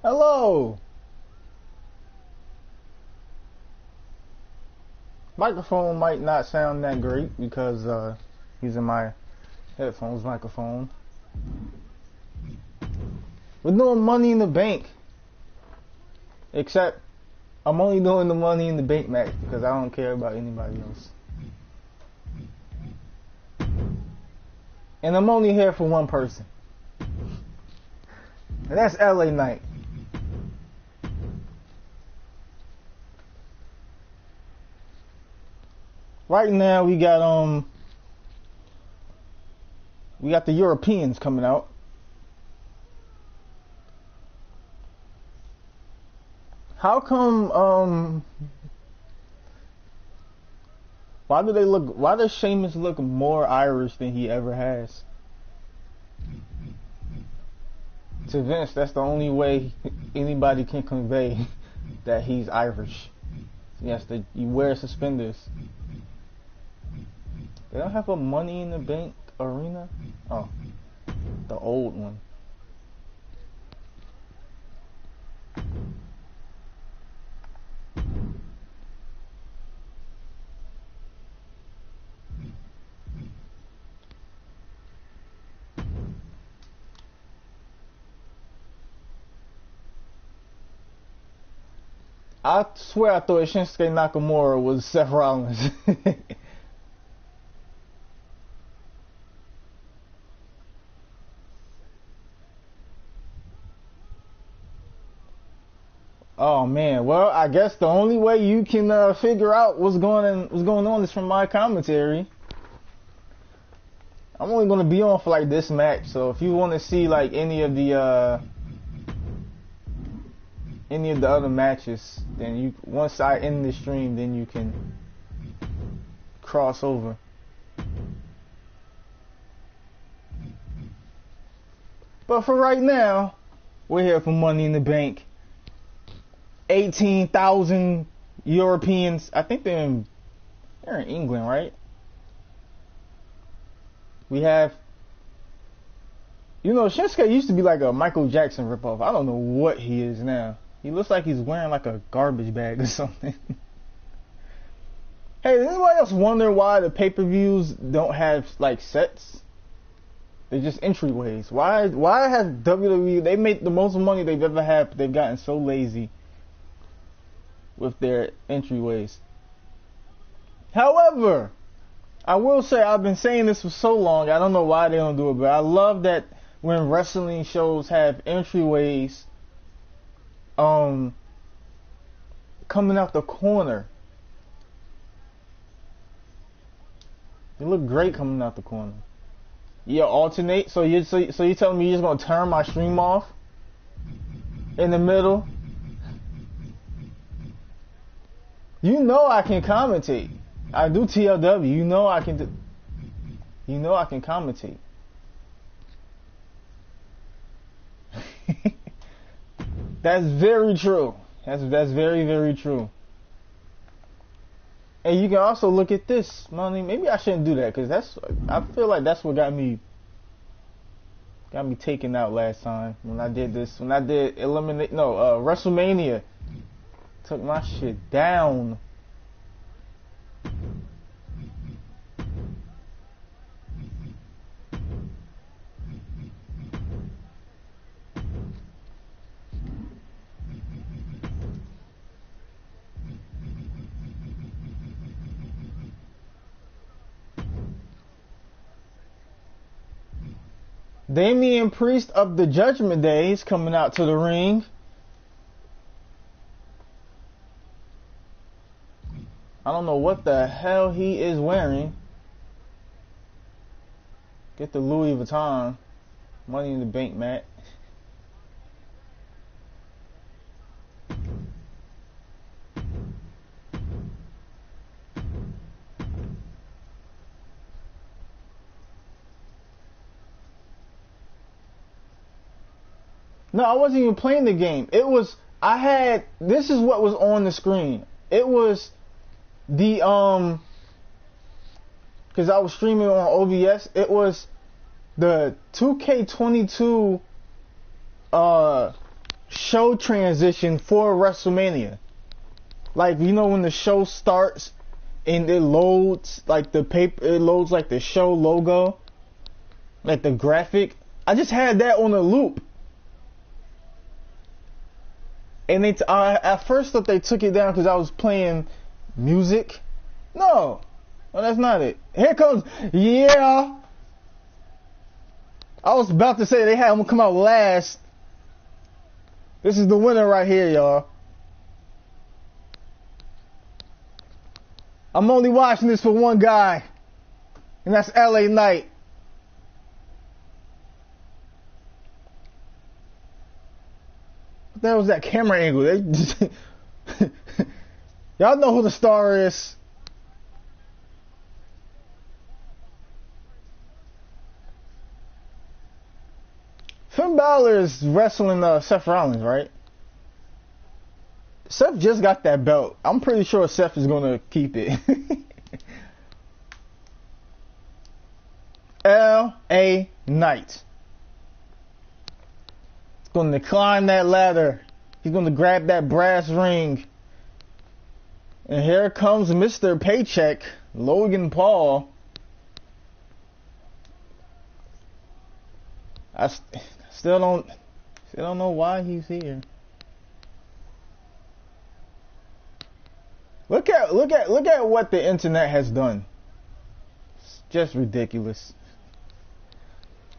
Hello. Microphone might not sound that great because using my headphones microphone. We're doing money in the bank. Except I'm only doing the money in the bank match because I don't care about anybody else. And I'm only here for one person. And that's LA Knight. Right now we got the Europeans coming out. How come why does Sheamus look more Irish than he ever has? To Vince, that's the only way anybody can convey that he's Irish. He wears suspenders. They don't have a Money in the Bank arena? Oh, the old one. I swear I thought Shinsuke Nakamura was Seth Rollins. Oh man, well I guess the only way you can figure out what's going on is from my commentary. I'm only gonna be on for like this match, so if you want to see like any of the other matches, then once I end the stream, then you can cross over. But for right now, we're here for Money in the Bank. 18,000 Europeans. I think they're in England, right? We have, Shinsuke used to be like a Michael Jackson ripoff. I don't know what he is now. He looks like he's wearing like a garbage bag or something. Hey, does anybody else wonder why the pay-per-views don't have like sets? They're just entryways. Why has WWE, they make the most money they've ever had, but they've gotten so lazy with their entryways. However, I will say, I've been saying this for so long, I don't know why they don't do it, but I love that when wrestling shows have entryways coming out the corner. They look great coming out the corner. You alternate, so you telling me you're just gonna turn my stream off in the middle? You know I can commentate. I do TLW. You know I can commentate. That's very true. That's very, very true. And you can also look at this money. Maybe I shouldn't do that because I feel like that's what got me taken out last time when I did this. When I did WrestleMania. Took my shit down. Damian Priest of the Judgment Day is coming out to the ring. I don't know what the hell he is wearing. Get the Louis Vuitton Money in the Bank mat. No, I wasn't even playing the game. This is what was on the screen. It was the, because I was streaming on OBS, it was the 2K22 show transition for WrestleMania. Like, you know, when the show starts and it loads like the paper, it loads like the show logo, like the graphic. I just had that on a loop. And I at first thought they took it down because I was playing music. No, that's not it. Here comes, yeah. I was about to say they had him come out last. This is the winner right here, y'all. I'm only watching this for one guy, and that's LA Knight. What the hell was that camera angle? They just y'all know who the star is. Finn Balor is wrestling Seth Rollins, right? Seth just got that belt. I'm pretty sure Seth is going to keep it. LA Knight. He's going to climb that ladder. He's going to grab that brass ring. And here comes Mr. Paycheck, Logan Paul. I still don't know why he's here. Look at what the internet has done. It's just ridiculous.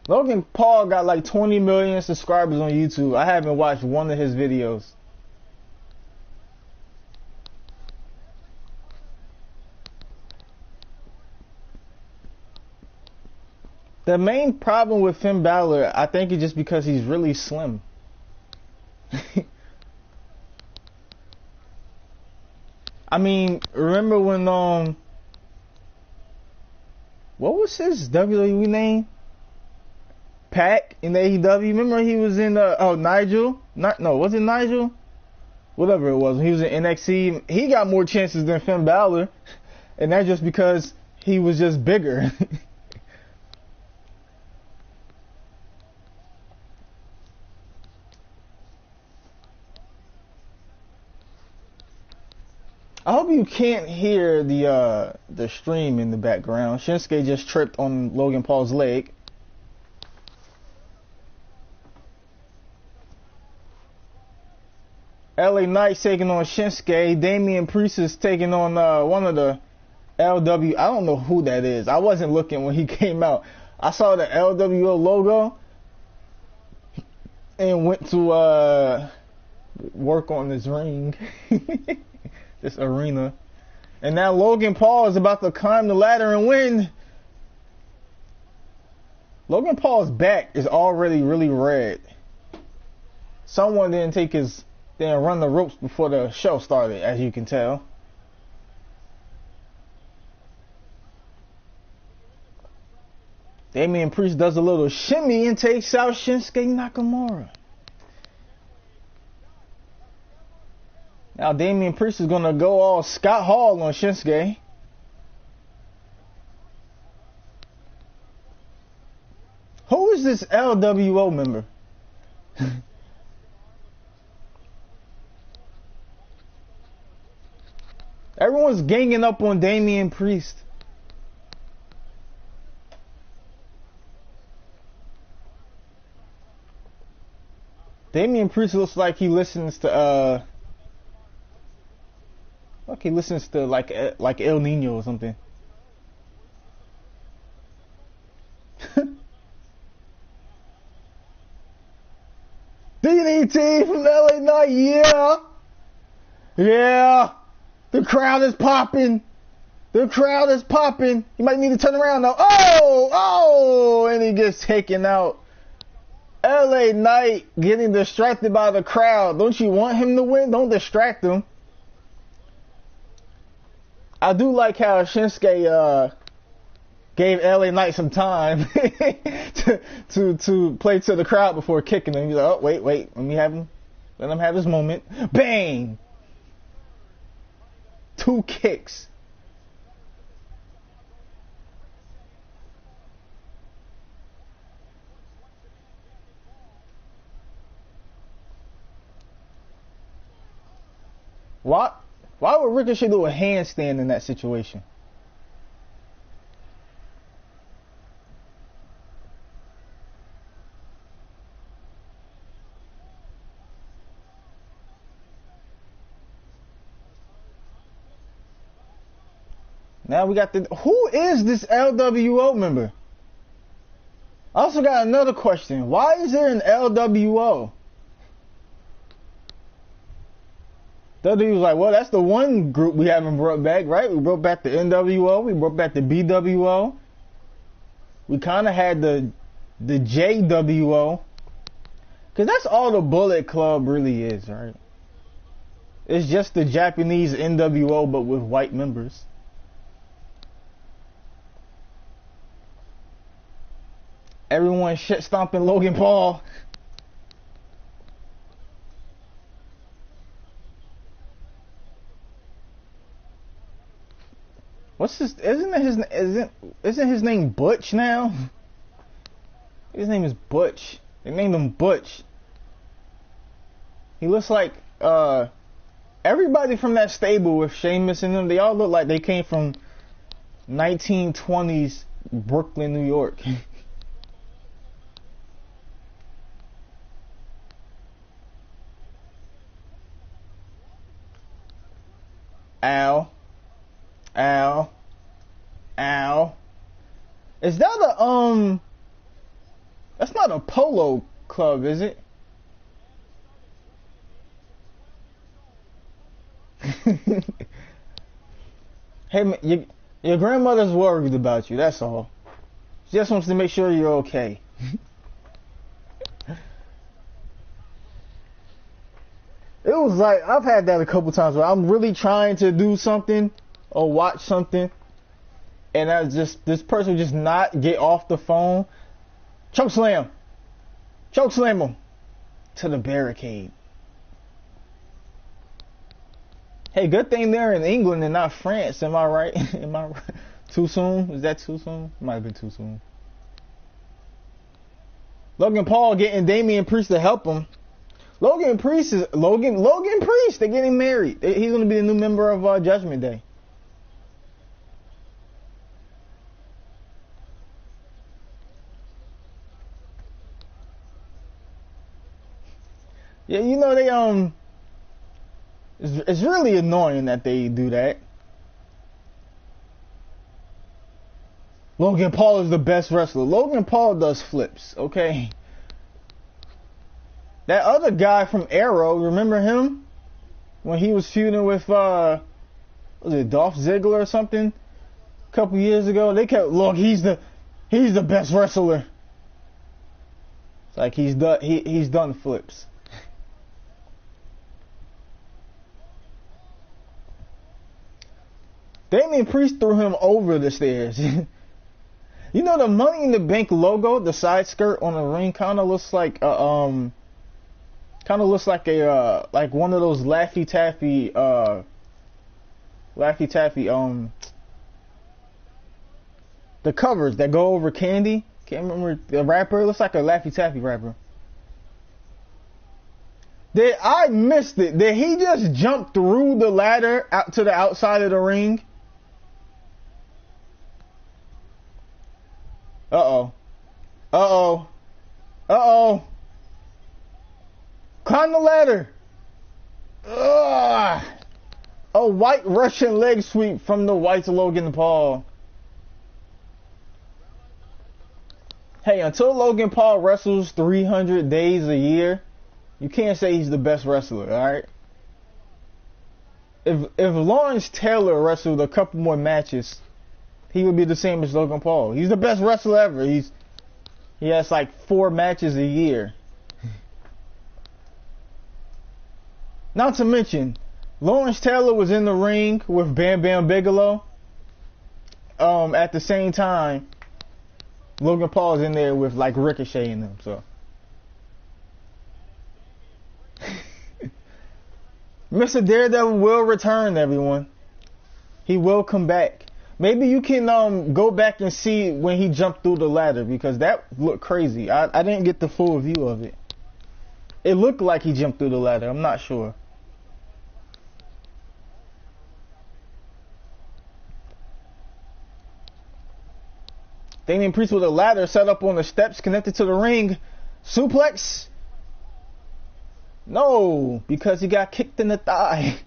Logan Paul got like 20 million subscribers on YouTube. I haven't watched one of his videos. The main problem with Finn Balor, I think, is just because he's really slim. I mean, remember when what was his WWE name? Pac in AEW. Remember he was in Nigel? No, was it Nigel? Whatever it was. When he was in NXT, he got more chances than Finn Balor, and that's just because he was just bigger. I hope you can't hear the stream in the background. Shinsuke just tripped on Logan Paul's leg. LA Knight taking on Shinsuke. Damian Priest is taking on one of the LW. I don't know who that is. I wasn't looking when he came out. I saw the LWO logo and went to work on this ring. This arena. And now Logan Paul is about to climb the ladder and win. Logan Paul's back is already really red. Someone didn't run the ropes before the show started, as you can tell. Damian Priest does a little shimmy and takes out Shinsuke Nakamura. Now Damian Priest is going to go all Scott Hall on Shinsuke. Who is this LWO member? Everyone's ganging up on Damian Priest. Damian Priest looks like he listens to like El Nino or something. DDT from LA Knight, yeah. Yeah. The crowd is popping. The crowd is popping. He might need to turn around now. Oh, and he gets taken out. LA Knight getting distracted by the crowd. Don't you want him to win? Don't distract him. I do like how Shinsuke gave LA Knight some time to play to the crowd before kicking him. He's like, oh, wait, let him have his moment. Bang! 2 kicks. Why? Why would Ricochet do a handstand in that situation? Now we got the... Who is this LWO member? I also got another question. Why is there an LWO? WWE was like, well, that's the one group we haven't brought back, right? We brought back the NWO. We brought back the BWO. We kind of had the JWO. Because that's all the Bullet Club really is, right? It's just the Japanese NWO, but with white members. Everyone shit stomping Logan Paul. What's his? Isn't his name Butch now? His name is Butch. They named him Butch. He looks like everybody from that stable with Sheamus in them. They all look like they came from 1920s Brooklyn, New York. Ow. Ow. Ow. Is that a, that's not a polo club, is it? Hey, man, your grandmother's worried about you, that's all. She just wants to make sure you're okay. It was like, I've had that a couple times where I'm really trying to do something or watch something, and this person just not get off the phone. Choke slam him to the barricade. Hey, good thing they're in England and not France. Am I right? Am I right? Too soon? Is that too soon? Might have been too soon. Logan Paul getting Damian Priest to help him. Logan Priest. They're getting married. He's gonna be the new member of Judgment Day. Yeah, you know they it's really annoying that they do that. Logan Paul is the best wrestler. Logan Paul does flips, okay? That other guy from Arrow, remember him? When he was feuding with, was it Dolph Ziggler or something? A couple years ago, they kept, look, he's the best wrestler. It's like he's done flips. Damian Priest threw him over the stairs. You know the Money in the Bank logo, the side skirt on the ring, kind of looks like a like one of those Laffy Taffy the covers that go over Candy. Can't remember the rapper. It looks like a Laffy Taffy rapper. I missed it. Did he just jump through the ladder out to the outside of the ring? Uh-oh. Uh-oh. Uh-oh. Climb the ladder. Ugh. A white Russian leg sweep from the White's Logan Paul. Hey, until Logan Paul wrestles 300 days a year, you can't say he's the best wrestler, alright? If Lawrence Taylor wrestled a couple more matches, he would be the same as Logan Paul. He's the best wrestler ever. He has like 4 matches a year. Not to mention, Lawrence Taylor was in the ring with Bam Bam Bigelow. At the same time, Logan Paul is in there with like Ricochet in them. So, Mr. Daredevil will return, everyone. He will come back. Maybe you can go back and see when he jumped through the ladder, because that looked crazy. I didn't get the full view of it. It looked like he jumped through the ladder. I'm not sure. Damian Priest with a ladder set up on the steps connected to the ring. Suplex. No, because he got kicked in the thigh.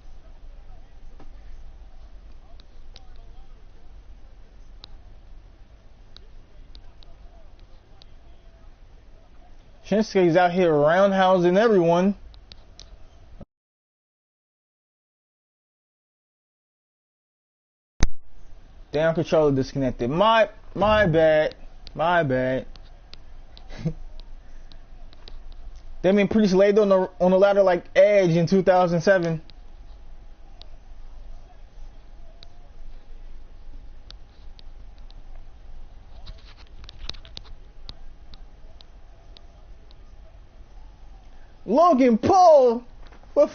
Shinsuke's out here roundhousing everyone. Damn, controller disconnected. My bad. My bad. Damian Priest laid on the ladder like Edge in 2007. Logan Paul with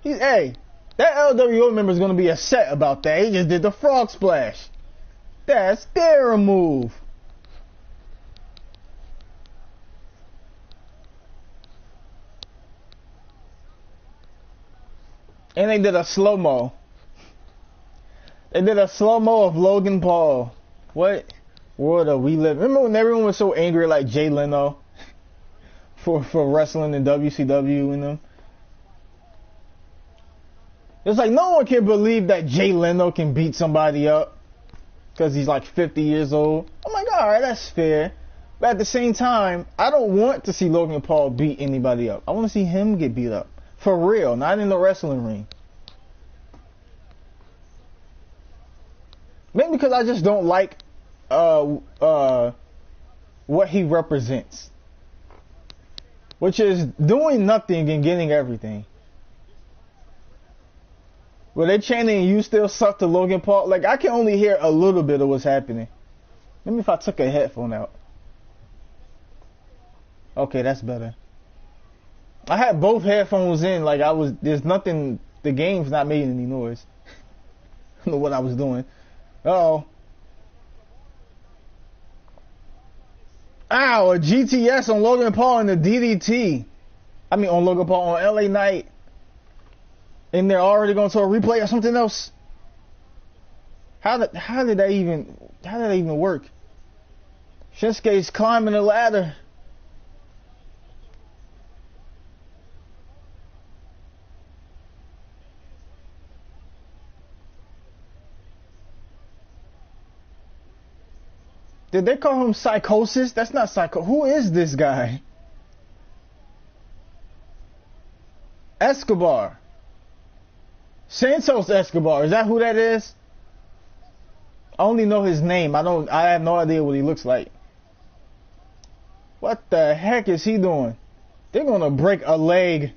hey, that LWO member is gonna be upset about that. He just did the frog splash. That's their move. And they did a slow-mo. They did a slow-mo of Logan Paul. What world are we living? Remember when everyone was so angry like Jay Leno for wrestling in WCW and them? It's like no one can believe that Jay Leno can beat somebody up because he's like 50 years old. I'm like, alright, that's fair. But at the same time, I don't want to see Logan Paul beat anybody up. I want to see him get beat up. For real, not in the wrestling ring. Maybe because I just don't like what he represents. Which is doing nothing and getting everything. Were they chanting "You still suck" to Logan Paul? Like, I can only hear a little bit of what's happening. Maybe if I took a headphone out. Okay, that's better. I had both headphones in, like there's nothing, the game's not making any noise. I don't know what I was doing. Uh-oh. Ow, a GTS on Logan Paul and the DDT. I mean on Logan Paul on LA Knight. And they're already going to a replay or something else. How did that even work? Shinsuke's climbing the ladder. Did they call him Psychosis? That's not Psycho. Who is this guy? Escobar. Santos Escobar. Is that who that is? I only know his name. I have no idea what he looks like. What the heck is he doing? They're gonna break a leg.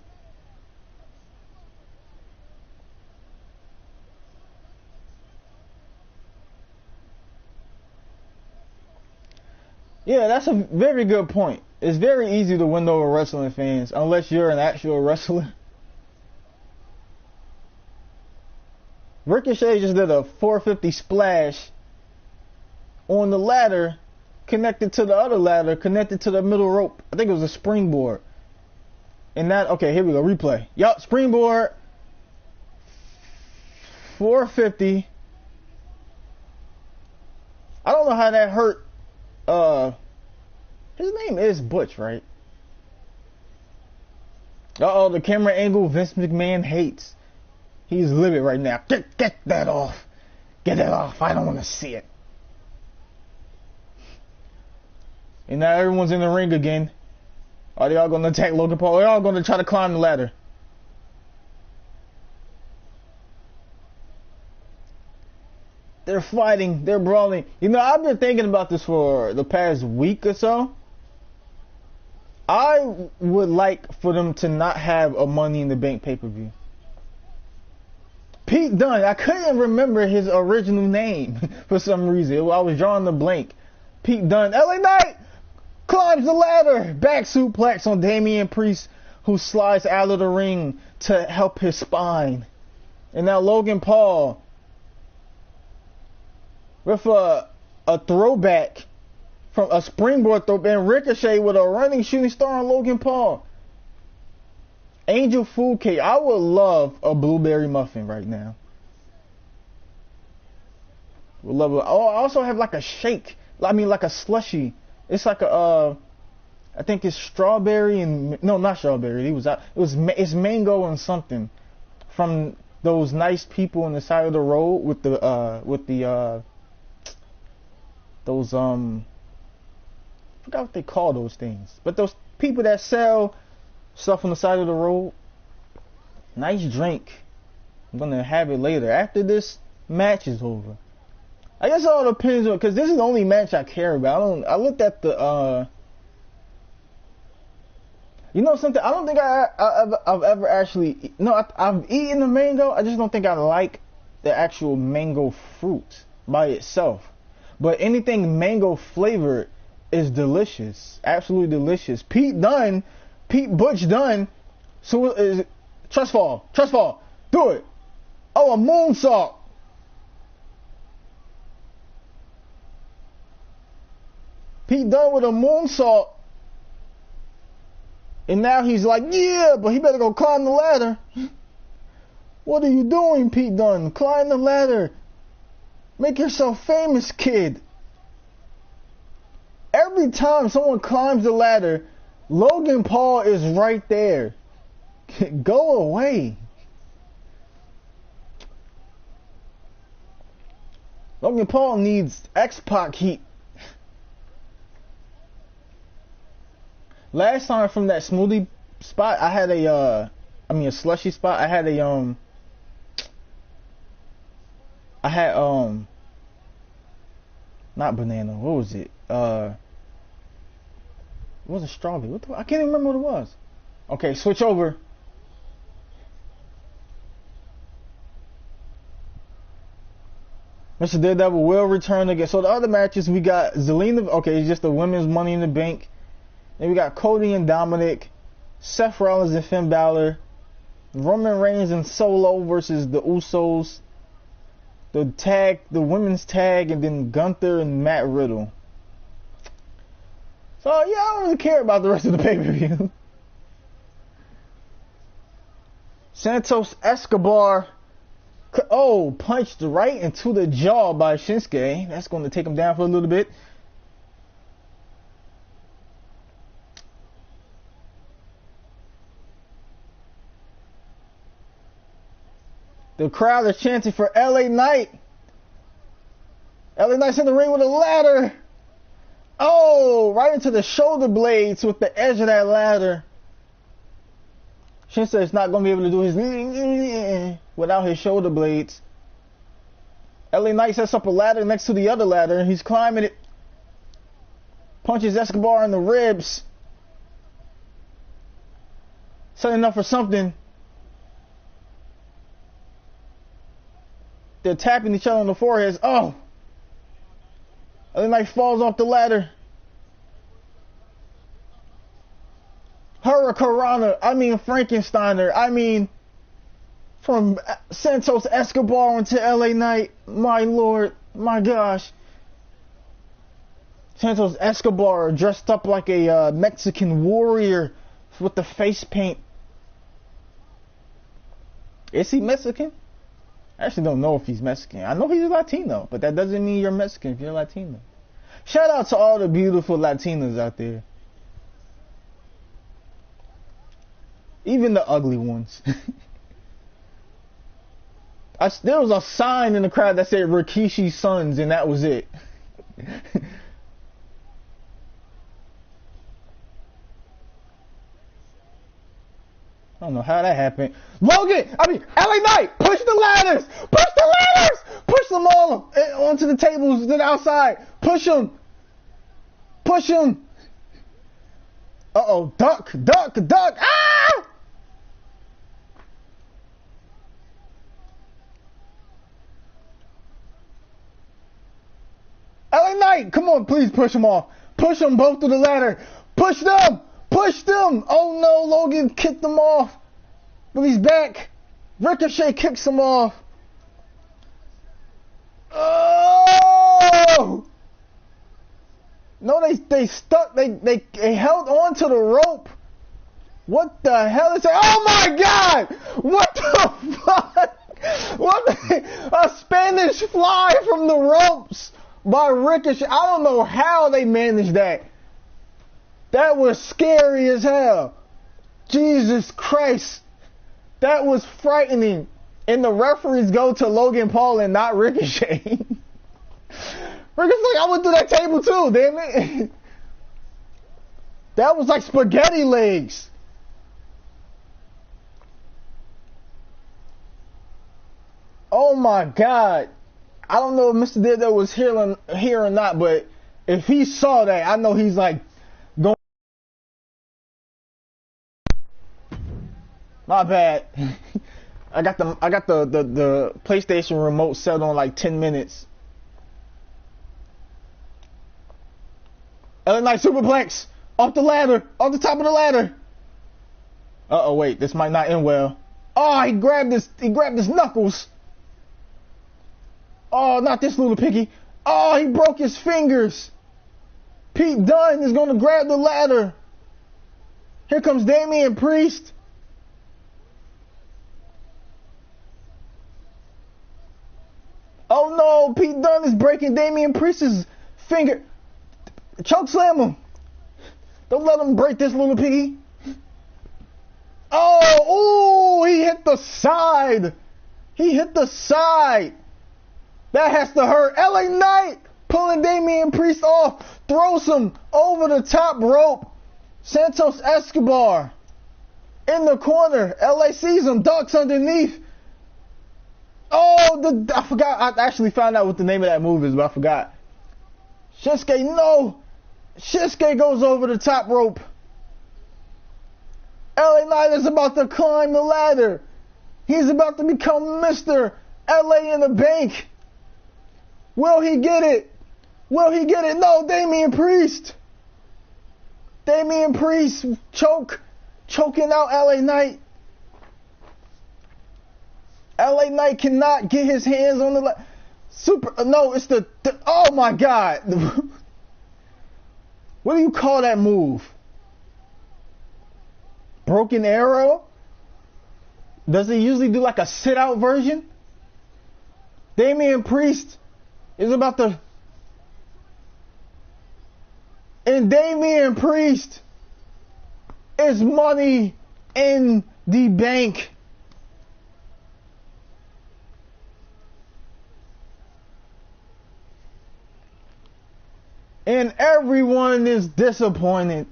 Yeah, that's a very good point. It's very easy to win over wrestling fans unless you're an actual wrestler. Ricochet just did a 450 splash on the ladder connected to the other ladder, connected to the middle rope. I think it was a springboard. And that, okay, here we go, replay. Yup, springboard. 450. I don't know how that hurt. His name is Butch, right? Uh-oh, the camera angle Vince McMahon hates. He's livid right now. Get that off. Get it off. I don't want to see it. And now everyone's in the ring again. Are they all going to attack Logan Paul? They're all going to try to climb the ladder. They're fighting. They're brawling. You know, I've been thinking about this for the past week or so. I would like for them to not have a Money in the Bank pay-per-view. Pete Dunne. I couldn't remember his original name for some reason. I was drawing the blank. Pete Dunne. LA Knight climbs the ladder. Back suplex on Damian Priest, who slides out of the ring to help his spine. And now Logan Paul with a throwback from a springboard throw, and Ricochet with a running shooting star on Logan Paul. Angel Food Cake. I would love a blueberry muffin right now. Would love it. Oh, I also have like a shake I mean, like a slushy. It's like a I think it's strawberry and no, not strawberry. It's mango and something from those nice people on the side of the road with the those I forgot what they call those things, but those people that sell stuff on the side of the road. Nice drink. I'm gonna have it later after this match is over. I guess it all depends on, because this is the only match I care about. I looked at the you know something, I don't think I've ever actually, no, I've eaten the mango. I just don't think I like the actual mango fruit by itself. But anything mango flavored is delicious, absolutely delicious. Pete Butch Dunn. So is trust fall, do it. Oh, a moonsault. Pete Dunne with a moonsault. And now he's like, yeah, but he better go climb the ladder. What are you doing, Pete Dunne? Climb the ladder. Make yourself famous, kid. Every time someone climbs the ladder, Logan Paul is right there. Go away. Logan Paul needs X-Pac heat. Last time from that smoothie spot, I had a slushy spot. I had not banana. What was it? It wasn't strawberry. I can't even remember what it was. Okay, switch over. Mr. Daredevil will return again. So the other matches, we got Zelina. Okay, it's just the women's Money in the Bank. Then we got Cody and Dominic, Seth Rollins and Finn Balor, Roman Reigns and Solo versus the Usos, the women's tag, and then Gunther and Matt Riddle. So yeah, I don't really care about the rest of the pay-per-view. Santos Escobar, punched right into the jaw by Shinsuke. That's going to take him down for a little bit. The crowd is chanting for LA Knight. LA Knight's in the ring with a ladder. Oh, right into the shoulder blades with the edge of that ladder. Shinsuke is not going to be able to do his without his shoulder blades. LA Knight sets up a ladder next to the other ladder and he's climbing it. Punches Escobar in the ribs. Setting up for something. They're tapping each other on the foreheads. Oh! LA Knight falls off the ladder. Frankensteiner. From Santos Escobar into LA Knight. My lord. My gosh. Santos Escobar dressed up like a Mexican warrior with the face paint. Is he Mexican? I actually don't know if he's Mexican. I know he's a Latino, but that doesn't mean you're Mexican if you're Latino. Shout out to all the beautiful Latinas out there. Even the ugly ones. There was a sign in the crowd that said Rikishi's Sons, and that was it. I don't know how that happened. LA Knight, push the ladders! Push them all onto the tables to the outside. Push them. Uh-oh, duck. Ah! LA Knight, come on, please push them off. Push them both to the ladder. Push them. Oh no, Logan kicked them off. But he's back. Ricochet kicks him off. Oh! No, they stuck. They held on to the rope. What the hell is that? Oh my God! What the fuck? A Spanish fly from the ropes. by Ricochet. I don't know how they managed that. That was scary as hell. Jesus Christ. That was frightening. And the referees go to Logan Paul and not Ricochet. Ricochet's like, I went through that table too, damn it. That was like spaghetti legs. Oh my God. I don't know if Mr. Diddo was here or not, but if he saw that, I know he's like going. My bad. I got the PlayStation remote set on like 10 minutes. LA Knight superplex off the ladder, off the top of the ladder. Uh oh, wait, this might not end well. Oh, he grabbed his knuckles. Oh, not this little piggy. Oh, he broke his fingers. Pete Dunne is going to grab the ladder. Here comes Damian Priest. Oh no, Pete Dunne is breaking Damian Priest's finger. Choke slam him. Don't let him break this little piggy. Oh, ooh, he hit the side. He hit the side. That has to hurt. LA Knight pulling Damian Priest off. Throws him over the top rope. Santos Escobar in the corner. LA sees him. Ducks underneath. Oh, I forgot. I actually found out what the name of that move is, but I forgot. Shinsuke, no. Shinsuke goes over the top rope. LA Knight is about to climb the ladder. He's about to become Mr. LA in the Bank. Will he get it? Will he get it? No, Damian Priest. Damian Priest choking out LA Knight. LA Knight cannot get his hands on the no, it's the oh my God. What do you call that move? Broken Arrow? Does he usually do like a sit out version? Damian Priest is about to, and Damian Priest is Money in the Bank. And everyone is disappointed.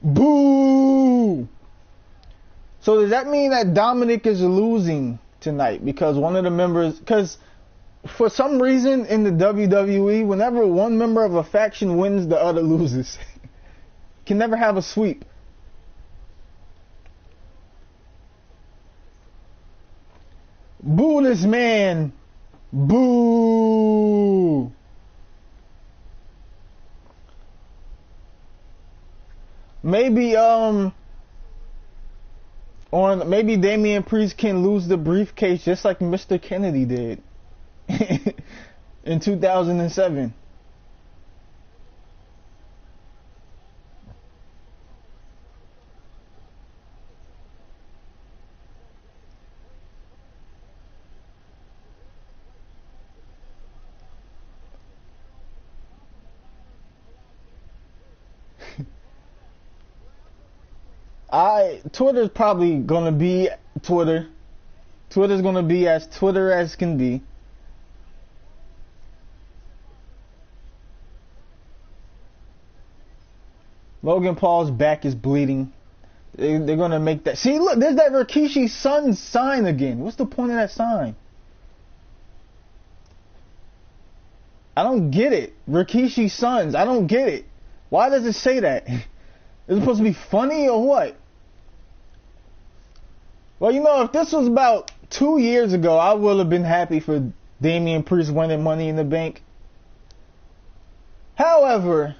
Boo! So does that mean that Dominic is losing tonight? Because one of the members, because for some reason in the WWE, whenever one member of a faction wins, the other loses. Can never have a sweep. Boo this man. Boo! Maybe maybe Damian Priest can lose the briefcase just like Mr. Kennedy did in 2007. Twitter's probably gonna be Twitter. Twitter's gonna be as Twitter as can be. Logan Paul's back is bleeding. They're gonna make that. See, look, there's that Rikishi Sun sign again. What's the point of that sign? I don't get it. Rikishi Sons. I don't get it. Why does it say that? Is it supposed to be funny or what? Well, you know, if this was about 2 years ago, I would have been happy for Damian Priest winning Money in the Bank. However,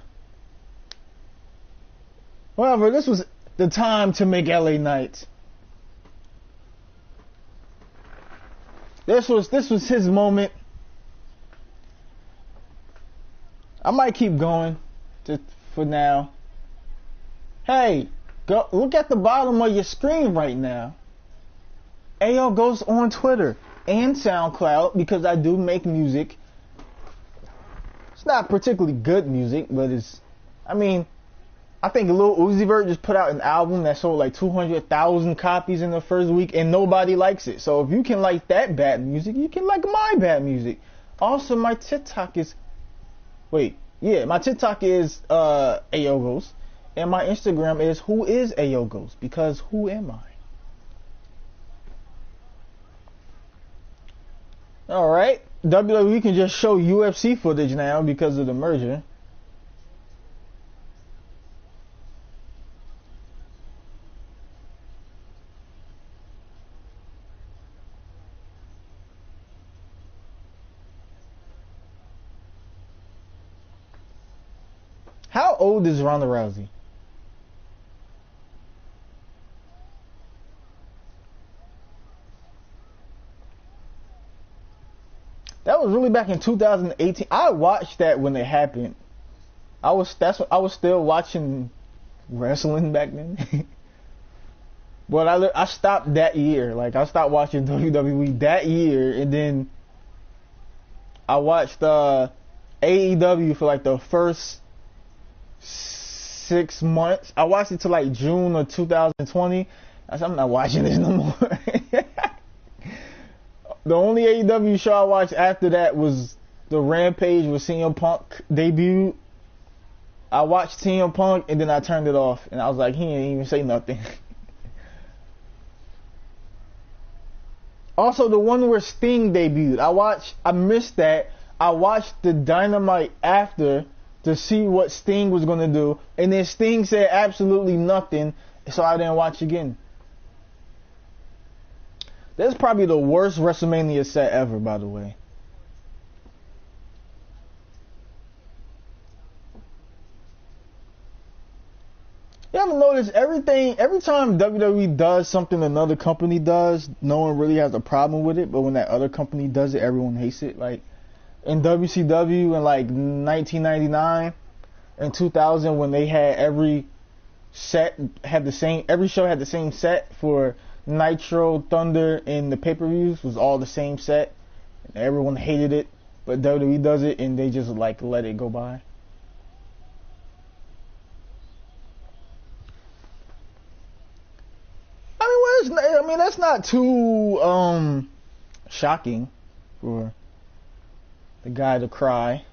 this was the time to make LA Knight. This was his moment. I might keep going just for now. Hey, go look at the bottom of your screen right now. AO goes on Twitter. and SoundCloud because I do make music. It's not particularly good music, but I think Lil Uzi Vert just put out an album that sold like 200,000 copies in the first week and nobody likes it. So if you can like that bad music, you can like my bad music. Also, my TikTok is, my TikTok is Ayogos, and my Instagram is Who Is Ayogos, because who am I? Alright, WWE can just show UFC footage now because of the merger. How old is Ronda Rousey? That was really back in 2018. I watched that when it happened. I was still watching wrestling back then. But I stopped that year. Like, I stopped watching WWE that year, and then I watched AEW for like the first 6 months. I watched it till like June of 2020. I said, I'm not watching this no more. The only AEW show I watched after that was the Rampage with CM Punk debut. I watched CM Punk and then I turned it off, and I was like, he didn't even say nothing. Also, the one where Sting debuted, I missed that. I watched the Dynamite after to see what Sting was going to do, and then Sting said absolutely nothing, so I didn't watch again. That's probably the worst WrestleMania set ever, by the way. You ever notice every time WWE does something another company does, no one really has a problem with it, but when that other company does it, everyone hates it. Like in WCW in like 1999 and 2000, when they had every show had the same set for Nitro, Thunder, and the pay-per-views was all the same set, and everyone hated it, but WWE does it and they just like let it go by. That's not too shocking for the guy to cry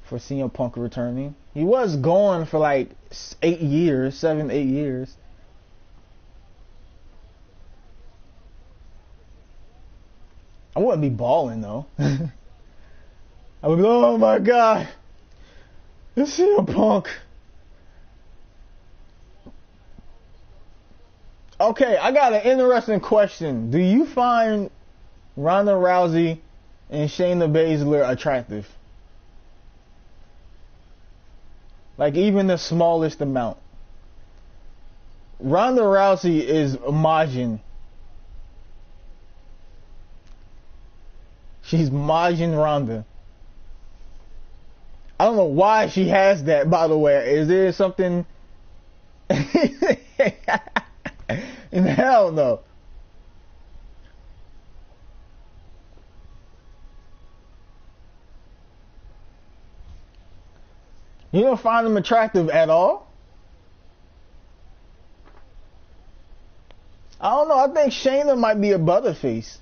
for CM Punk returning. He was gone for like 8 years. I wouldn't be balling though. I would be, oh my god, it's CM Punk. Okay, I got an interesting question. Do you find Ronda Rousey and Shayna Baszler attractive? Like even the smallest amount. Ronda Rousey is Majin. She's Majin Ronda. I don't know why she has that, by the way. Is there something... In hell no. You don't find them attractive at all? I don't know. I think Shayna might be a butterface.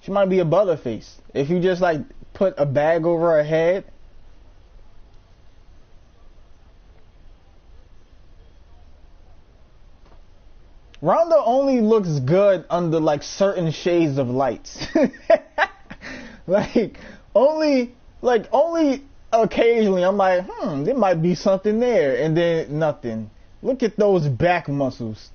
She might be a butterface. If you just like put a bag over her head. Ronda only looks good under like certain shades of lights. only occasionally I'm like, there might be something there, and then nothing. Look at those back muscles.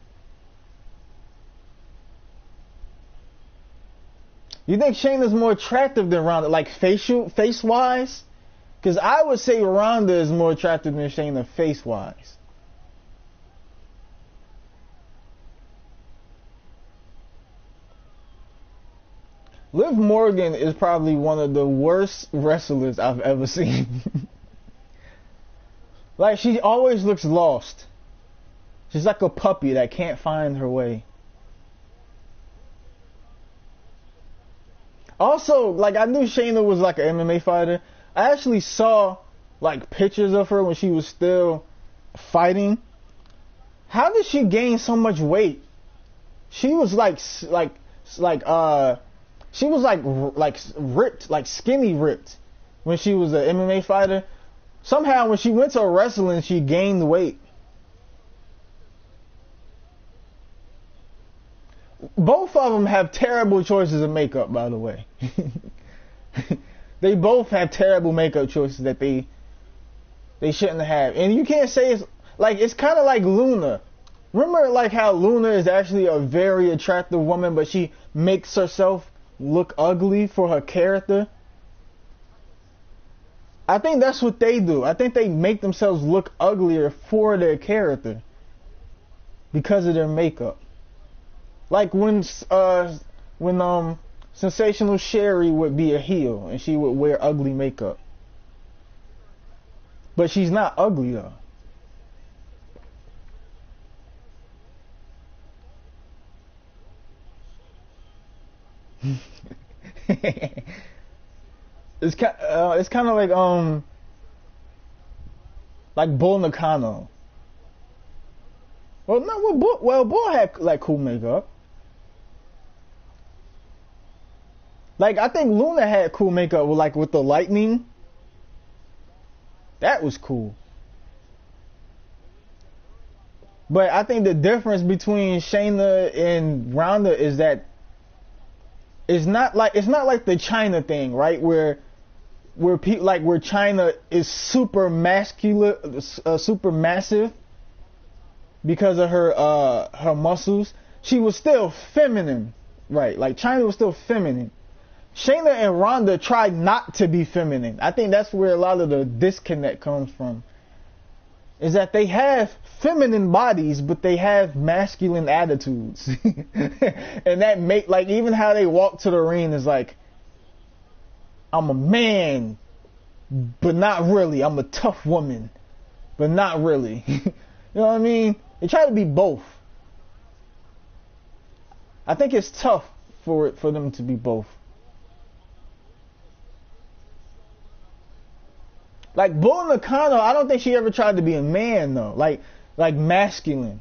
You think Shayna's more attractive than Ronda, like face wise? Because I would say Ronda is more attractive than Shayna face wise. Liv Morgan is probably one of the worst wrestlers I've ever seen. Like, she always looks lost. She's like a puppy that can't find her way. Also, like, I knew Shayna was like an MMA fighter. I actually saw like pictures of her when she was still fighting. How did she gain so much weight? She was she was like ripped, like skinny ripped when she was an MMA fighter. Somehow when she went to wrestling, she gained weight. Both of them have terrible choices of makeup, by the way. They both have terrible makeup choices that they shouldn't have. And you can't say it's kind of like Luna. Remember like how Luna is actually a very attractive woman, but she makes herself look ugly for her character? I think that's what they do. I think they make themselves look uglier for their character because of their makeup. Like when Sensational Sherry would be a heel and she would wear ugly makeup. But she's not ugly though. It's kind of like Bull Nakano. Well, no, Bull had like cool makeup. Like I think Luna had cool makeup with the lightning. That was cool. But I think the difference between Shayna and Ronda is that it's not like the China thing, right? Where China is super masculine, super massive because of her muscles. She was still feminine, right? Like China was still feminine. Shayna and Ronda tried not to be feminine. I think that's where a lot of the disconnect comes from. Is that they have feminine bodies, but they have masculine attitudes. And that make, like, even how they walk to the ring is like, I'm a man, but not really. I'm a tough woman, but not really. You know what I mean? They try to be both. I think it's tough for them to be both. Like Bull Nakano, I don't think she ever tried to be a man though. Like masculine.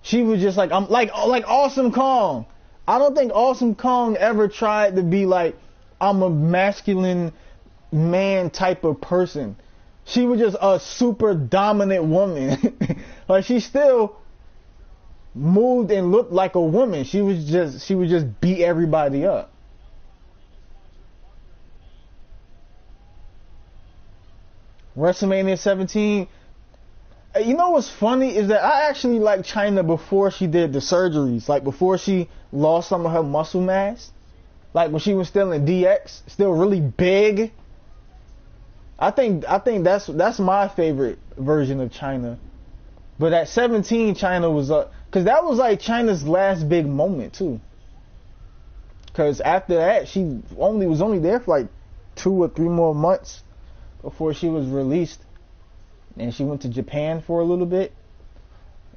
She was just like, I'm like Awesome Kong. I don't think Awesome Kong ever tried to be like, I'm a masculine man type of person. She was just a super dominant woman. Like she still moved and looked like a woman. She would just beat everybody up. WrestleMania 17. You know what's funny is that I actually liked China before she did the surgeries. Like before she lost some of her muscle mass. Like when she was still in DX, still really big. I think that's my favorite version of China. But at 17, China was up, cause that was like China's last big moment too. Cause after that, she was only there for like 2 or 3 more months before she was released, and she went to Japan for a little bit,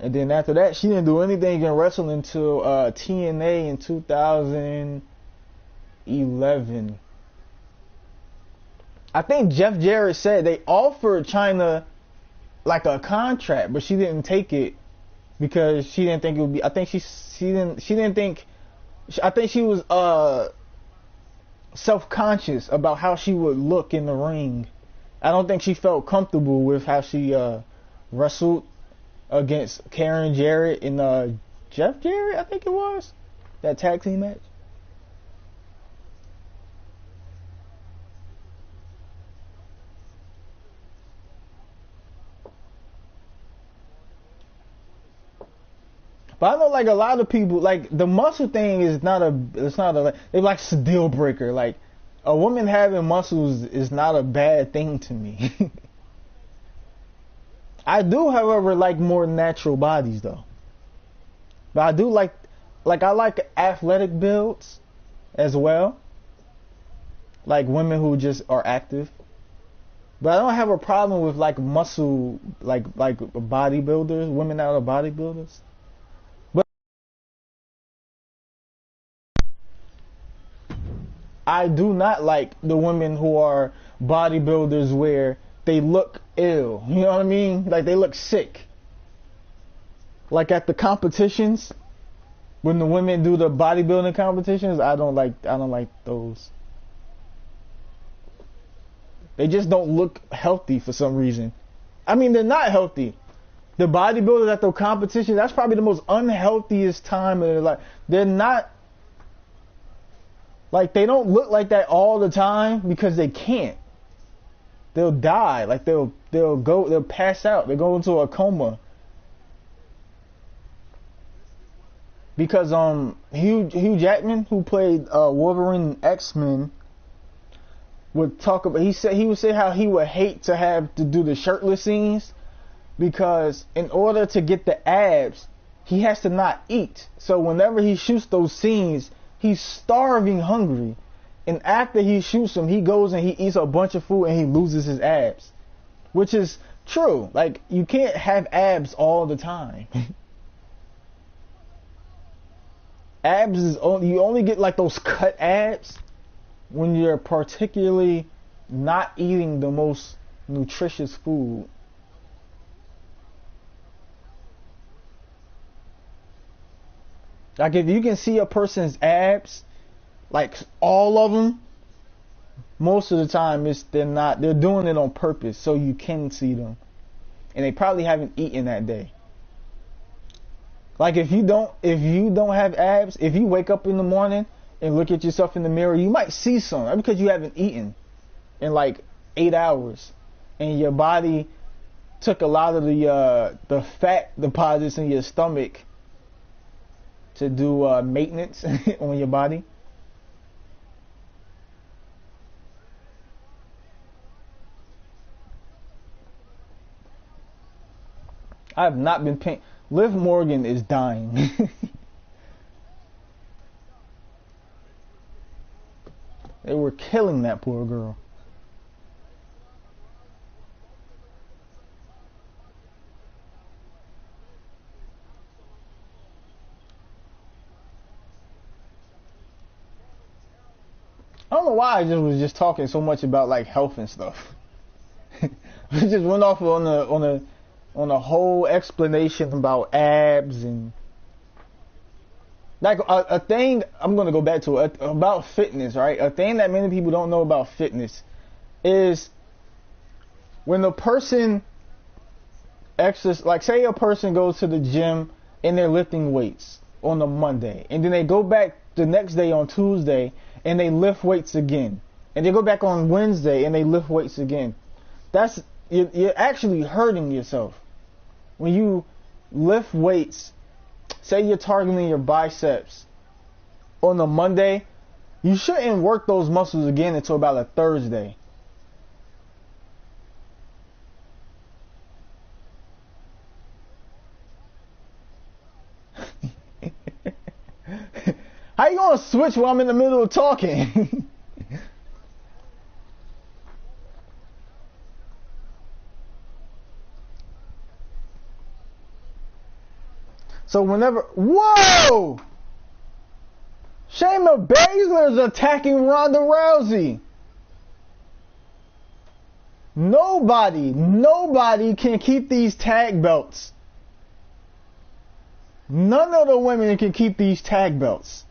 and then after that she didn't do anything in wrestling until TNA in 2011. I think Jeff Jarrett said they offered China like a contract, but she didn't take it because she didn't think it would be. I think she didn't think. I think she was self-conscious about how she would look in the ring. I don't think she felt comfortable with how she wrestled against Karen Jarrett and Jeff Jarrett, I think it was, that tag team match. But I know like a lot of people, like the muscle thing is not a it's like a deal breaker. Like a woman having muscles is not a bad thing to me. I do, however, like more natural bodies though. But I do like I like athletic builds as well. Like women who just are active. But I don't have a problem with like muscle, like bodybuilders, women that are bodybuilders. But I do not like the women who are bodybuilders where they look ill. You know what I mean? Like they look sick. Like at the competitions, when the women do the bodybuilding competitions, I don't like those. They just don't look healthy for some reason. I mean, they're not healthy. The bodybuilders at the competition, that's probably the most unhealthiest time in their life. They're not, like, they don't look like that all the time because they can't. They'll die. Like, they'll pass out. They go into a coma. Because Hugh Jackman, who played Wolverine in X-Men, would talk about, he would say how he would hate to have to do the shirtless scenes because in order to get the abs, he has to not eat. So whenever he shoots those scenes, he's starving hungry. And after he shoots them, he goes and he eats a bunch of food and he loses his abs. Which is true. Like, you can't have abs all the time. Abs is only, you only get like those cut abs when you're particularly not eating the most nutritious food. Like if you can see a person's abs, like all of them, most of the time they're doing it on purpose so you can see them. And they probably haven't eaten that day. Like if you don't have abs, if you wake up in the morning and look at yourself in the mirror, you might see some. That's because you haven't eaten in like 8 hours, and your body took a lot of the fat deposits in your stomach to do maintenance on your body. I have not been paying. Liv Morgan is dying. They were killing that poor girl. I don't know why I was just talking so much about like health and stuff. I just went off on a whole explanation about abs and like a thing. I'm gonna go back to it about fitness, right? A thing that many people don't know about fitness is when a person exercise. Like, say a person goes to the gym and they're lifting weights on a Monday, and then they go back the next day on Tuesday and they lift weights again, and they go back on Wednesday and they lift weights again. That's you're actually hurting yourself when you lift weights. Say you're targeting your biceps on a Monday, you shouldn't work those muscles again until about a Thursday. How you gonna switch while I'm in the middle of talking? So whenever, whoa! Shayna Baszler is attacking Ronda Rousey. Nobody can keep these tag belts. None of the women can keep these tag belts.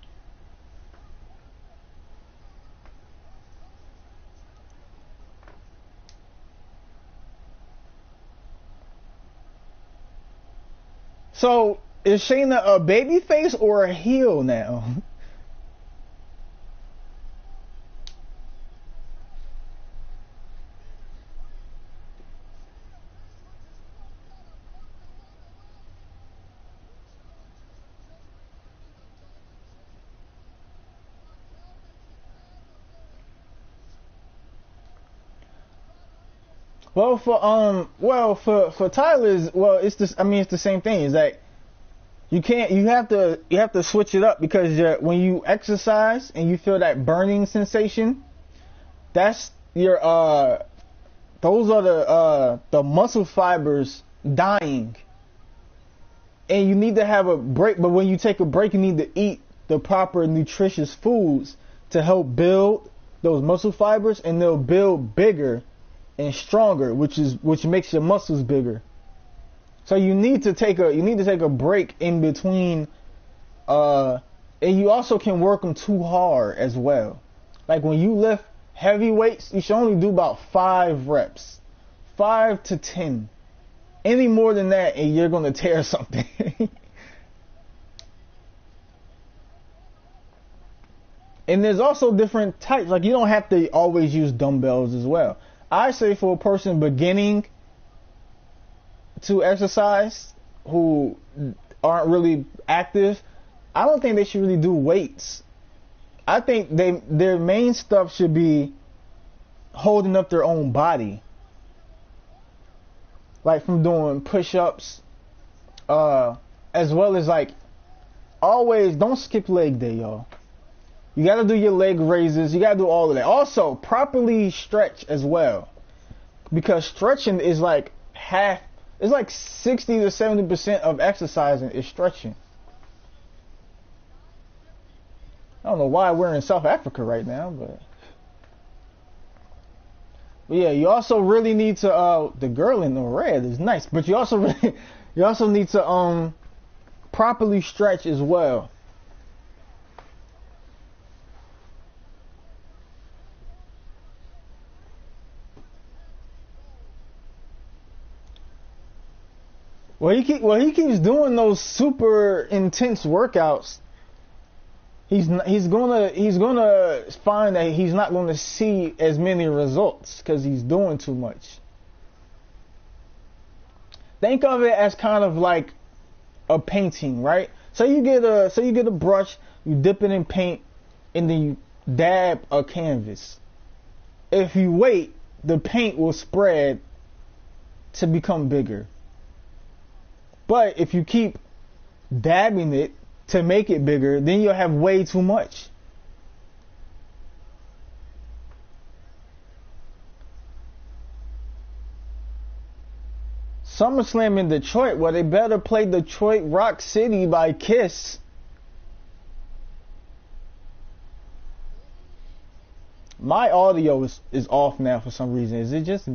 So, is Shayna a babyface or a heel now? Well, for Tyler's, it's this. I mean, it's the same thing. Is that you have to switch it up because when you exercise and you feel that burning sensation, that's your those are the muscle fibers dying. And you need to have a break, but when you take a break, you need to eat the proper nutritious foods to help build those muscle fibers, and they'll build bigger and stronger, which makes your muscles bigger. So you need to take a break in between, and you also can work them too hard as well. Like when you lift heavy weights, you should only do about 5 reps, 5 to 10. Any more than that, and you're gonna tear something. And there's also different types. Like you don't have to always use dumbbells as well. I say for a person beginning to exercise who aren't really active, I don't think they should really do weights. I think their main stuff should be holding up their own body. Like from doing push-ups, as well as like, always don't skip leg day, y'all. You gotta do your leg raises, you gotta do all of that. Also, properly stretch as well. Because stretching is like it's like 60 to 70% of exercising is stretching. I don't know why we're in South Africa right now, but yeah, you also really need to the girl in the red is nice, but you also need to properly stretch as well. Well, he keeps doing those super intense workouts. He's gonna find that he's not gonna see as many results because he's doing too much. Think of it as kind of like a painting, right? So you get a brush, you dip it in paint, and then you dab a canvas. If you wait, the paint will spread to become bigger. But if you keep dabbing it to make it bigger, then you'll have way too much. SummerSlam in Detroit, well, they better play Detroit Rock City by Kiss. My audio is off now for some reason. Is it just...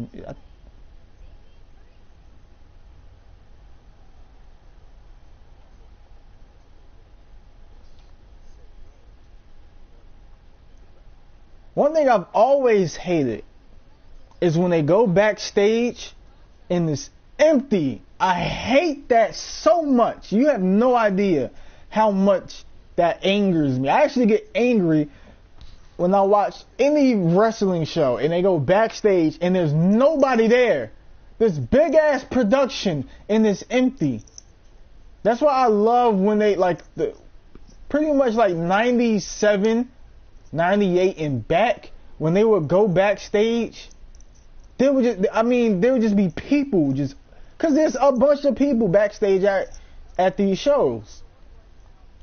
One thing I've always hated is when they go backstage and it's empty. I hate that so much. You have no idea how much that angers me. I actually get angry when I watch any wrestling show and they go backstage and there's nobody there. This big ass production and it's empty. That's why I love when they pretty much like 97, 98 and back, when they would go backstage, there would just be people, just because there's a bunch of people backstage at these shows.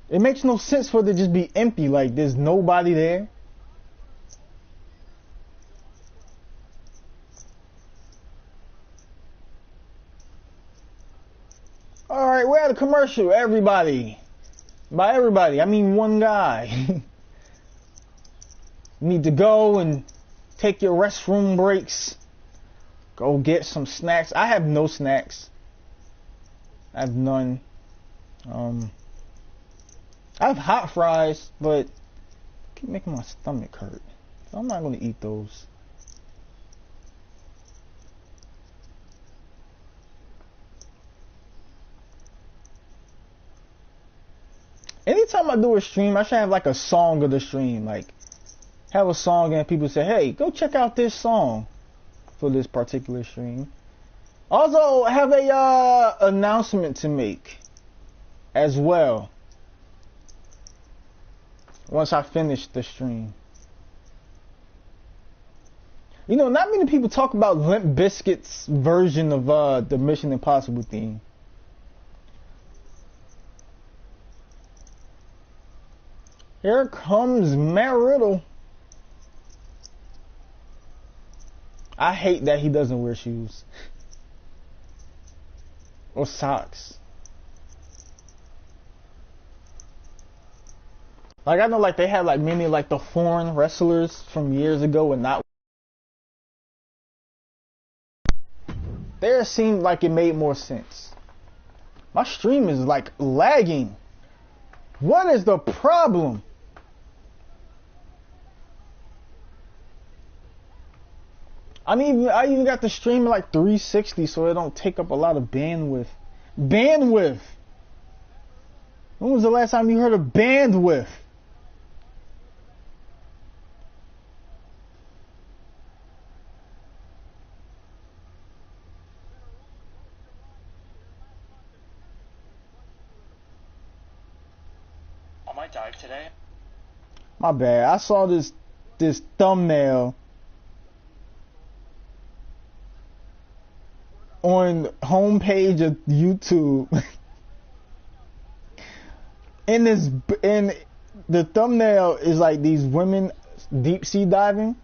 It makes no sense for it to just be empty, like there's nobody there. Alright, we're at a commercial, everybody. By everybody, I mean one guy. You need to go and take your restroom breaks. Go get some snacks. I have no snacks. I have none. I have hot fries, but they keep making my stomach hurt. So I'm not going to eat those. Anytime I do a stream, I should have like a song of the stream. Like, have a song and people say, hey, go check out this song for this particular stream. Also, I have a announcement to make as well once I finish the stream. You know, not many people talk about Limp Bizkit's version of the Mission Impossible theme. Here comes Matt Riddle. I hate that he doesn't wear shoes or socks. Like I know, like they had like many like the foreign wrestlers from years ago, and not there seemed like it made more sense. My stream is like lagging. What is the problem? I even got the stream at like 360 so it don't take up a lot of bandwidth. Bandwidth. When was the last time you heard of bandwidth? On my dive today. My bad. I saw this thumbnail on the homepage of YouTube. And the thumbnail is like these women deep sea diving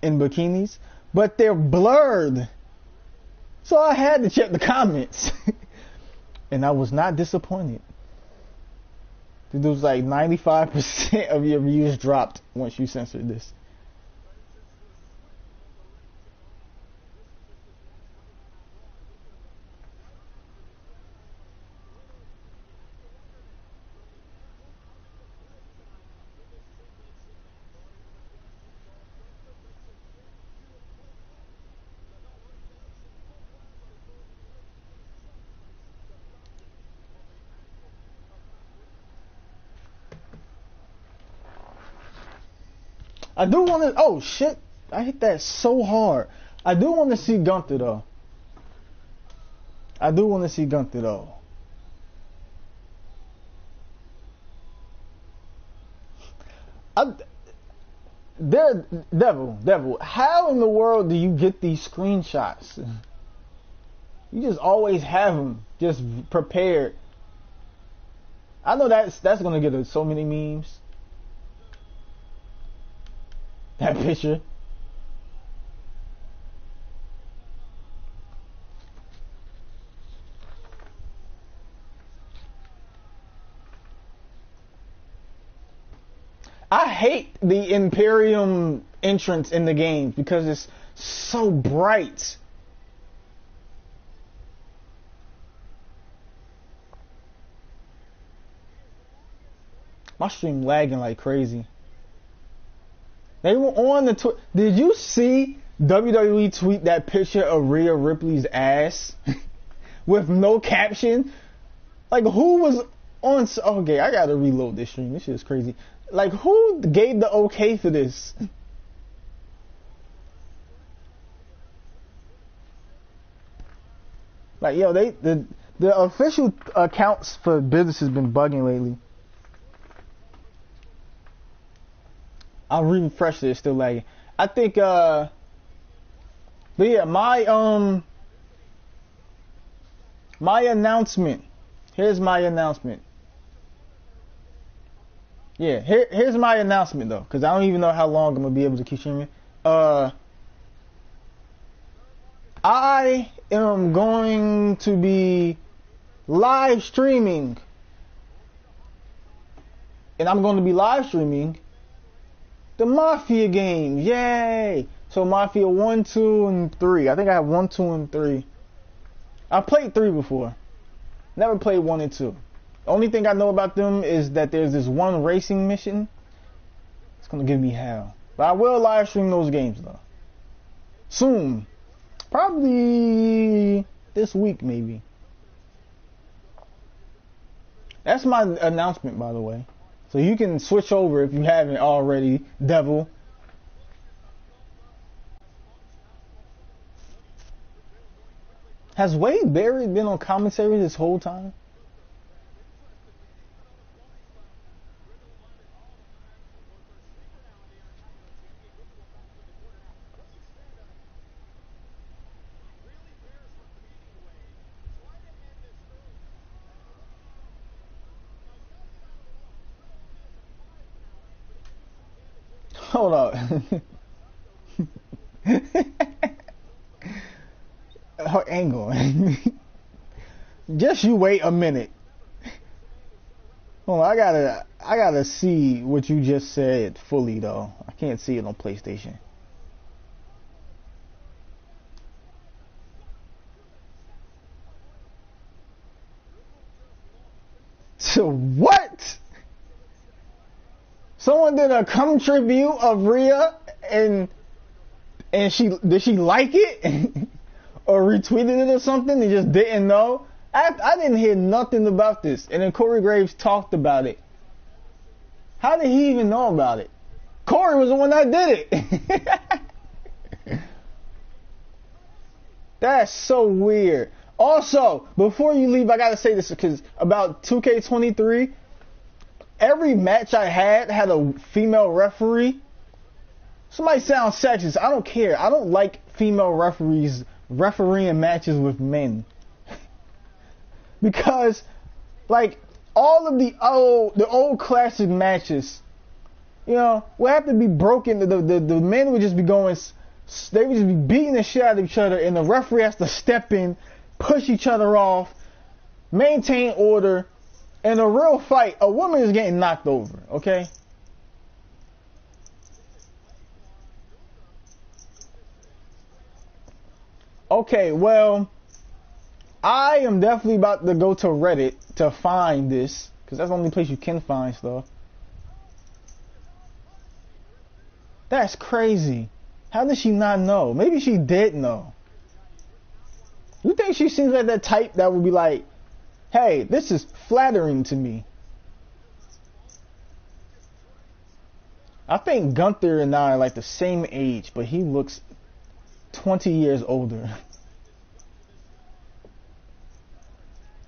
in bikinis, but they're blurred. So I had to check the comments. And I was not disappointed. It was like 95% of your views dropped once you censored this. I do want to. Oh shit! I hit that so hard. I do want to see Gunther though. I do want to see Gunther though. Devil. How in the world do you get these screenshots? You just always have them just prepared. I know that's gonna get so many memes. That picture. I hate the Imperium entrance in the game because it's so bright. My stream lagging like crazy. They were on the Did you see WWE tweet that picture of Rhea Ripley's ass with no caption? Like who was on? Okay, I gotta reload this stream. This shit is crazy. Like who gave the okay for this? Like yo, the official accounts for business has been bugging lately. I'll refresh it, it's still lagging. I think but yeah, my announcement. Here's my announcement. Yeah, here's my announcement though, because I don't even know how long I'm gonna be able to keep streaming. I am going to be live streaming. And I'm going to be live streaming the Mafia games. Yay! So Mafia 1, 2, and 3. I think I have 1, 2, and 3. I played 3 before. Never played 1 and 2. The only thing I know about them is that there's this one racing mission. It's going to give me hell. But I will live stream those games though. Soon. Probably this week maybe. That's my announcement, by the way. So you can switch over if you haven't already, Devil. Has Wade Barrett been on commentary this whole time? Hold up. her angle. Just you wait a minute. Hold on, I gotta see what you just said fully though. I can't see it on PlayStation. So what? Someone did a come tribute of Rhea and did she like it or retweeted it or something and just didn't know? I didn't hear nothing about this, and then Corey Graves talked about it. How did he even know about it? Corey was the one that did it. That's so weird. Also, before you leave, I gotta say this because about 2K23, every match I had a female referee. Somebody sounds sexist. I don't care. I don't like female referees refereeing matches with men. Because, like, all of the old classic matches, you know, would have to be broken. The men would just be going, they would just be beating the shit out of each other, and the referee has to step in, push each other off, maintain order. In a real fight, a woman is getting knocked over, okay? Okay, well, I am definitely about to go to Reddit to find this, because that's the only place you can find stuff. That's crazy. How did she not know? Maybe she did know. You think she seems like that type that would be like, hey, this is flattering to me? I think Gunther and I are like the same age, but he looks 20 years older.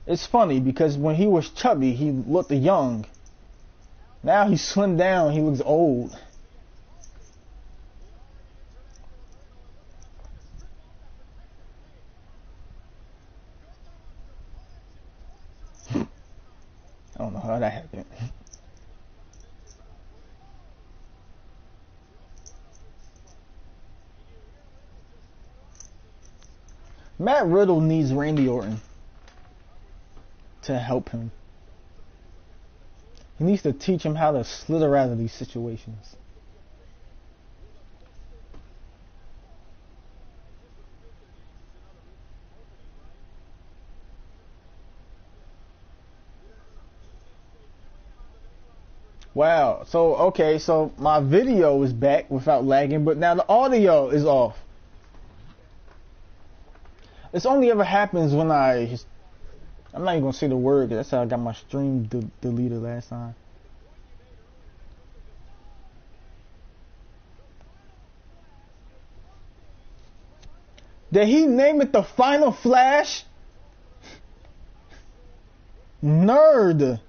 It's funny because when he was chubby, he looked young. Now he's slimmed down, he looks old. I don't know how that happened. Matt Riddle needs Randy Orton to help him. He needs to teach him how to slither out of these situations. Wow, so my video is back without lagging, but now the audio is off. This only ever happens when I'm not even gonna say the word, 'cause that's how I got my stream deleted last time. Did he name it the Final Flash? Nerd.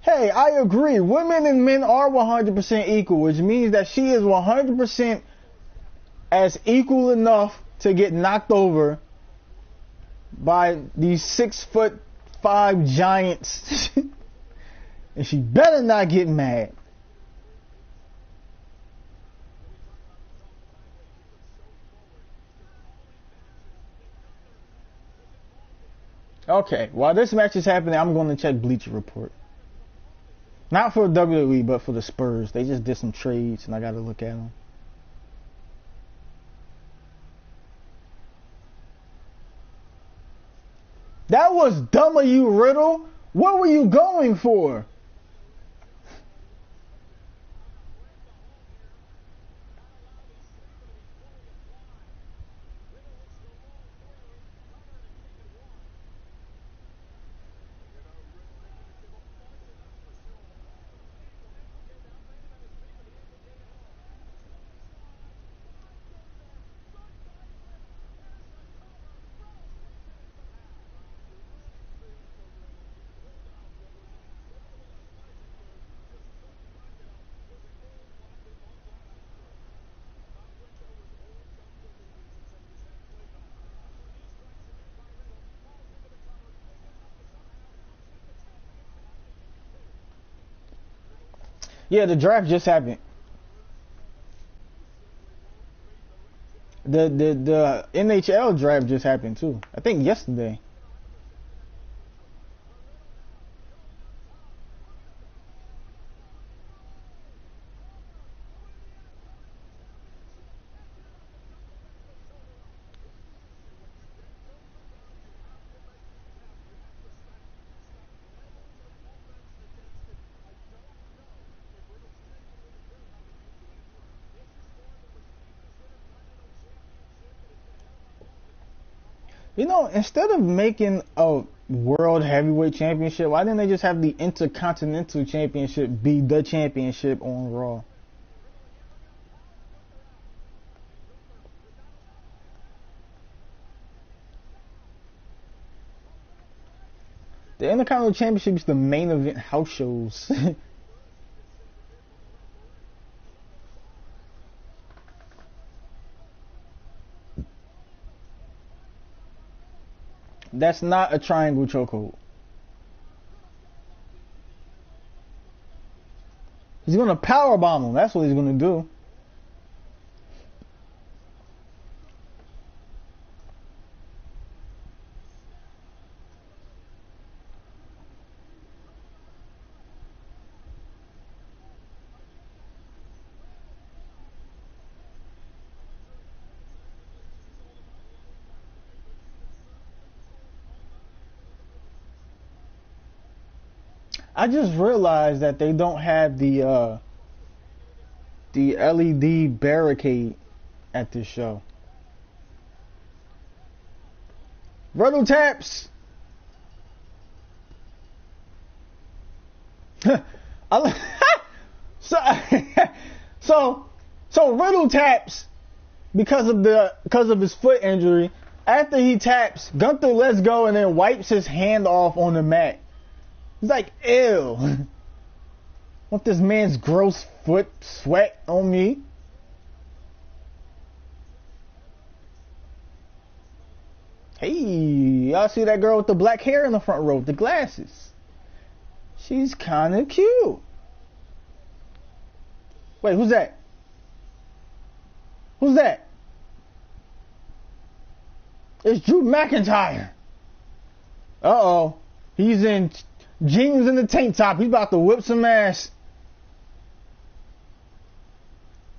Hey, I agree. Women and men are 100% equal, which means that she is 100% as equal enough to get knocked over by these 6'5" giants. And she better not get mad. Okay, while this match is happening, I'm going to check Bleacher Report. Not for WWE, but for the Spurs. They just did some trades, and I got to look at them. That was dumb of you, Riddle. What were you going for? Yeah, the draft just happened. The NHL draft just happened too. I think yesterday. You know, instead of making a world heavyweight championship, why didn't they just have the intercontinental championship be the championship on Raw? The intercontinental championship is the main event house shows. That's not a triangle chokehold. He's gonna powerbomb him. That's what he's gonna do. I just realized that they don't have the LED barricade at this show. Riddle taps. so, so Riddle taps because of his foot injury. After he taps, Gunther lets go and then wipes his hand off on the mat. He's like, ew. Want this man's gross foot sweat on me? Hey, y'all see that girl with the black hair in the front row with the glasses? She's kind of cute. Wait, who's that? Who's that? It's Drew McIntyre. Uh-oh. He's in jeans and the tank top. He's about to whip some ass.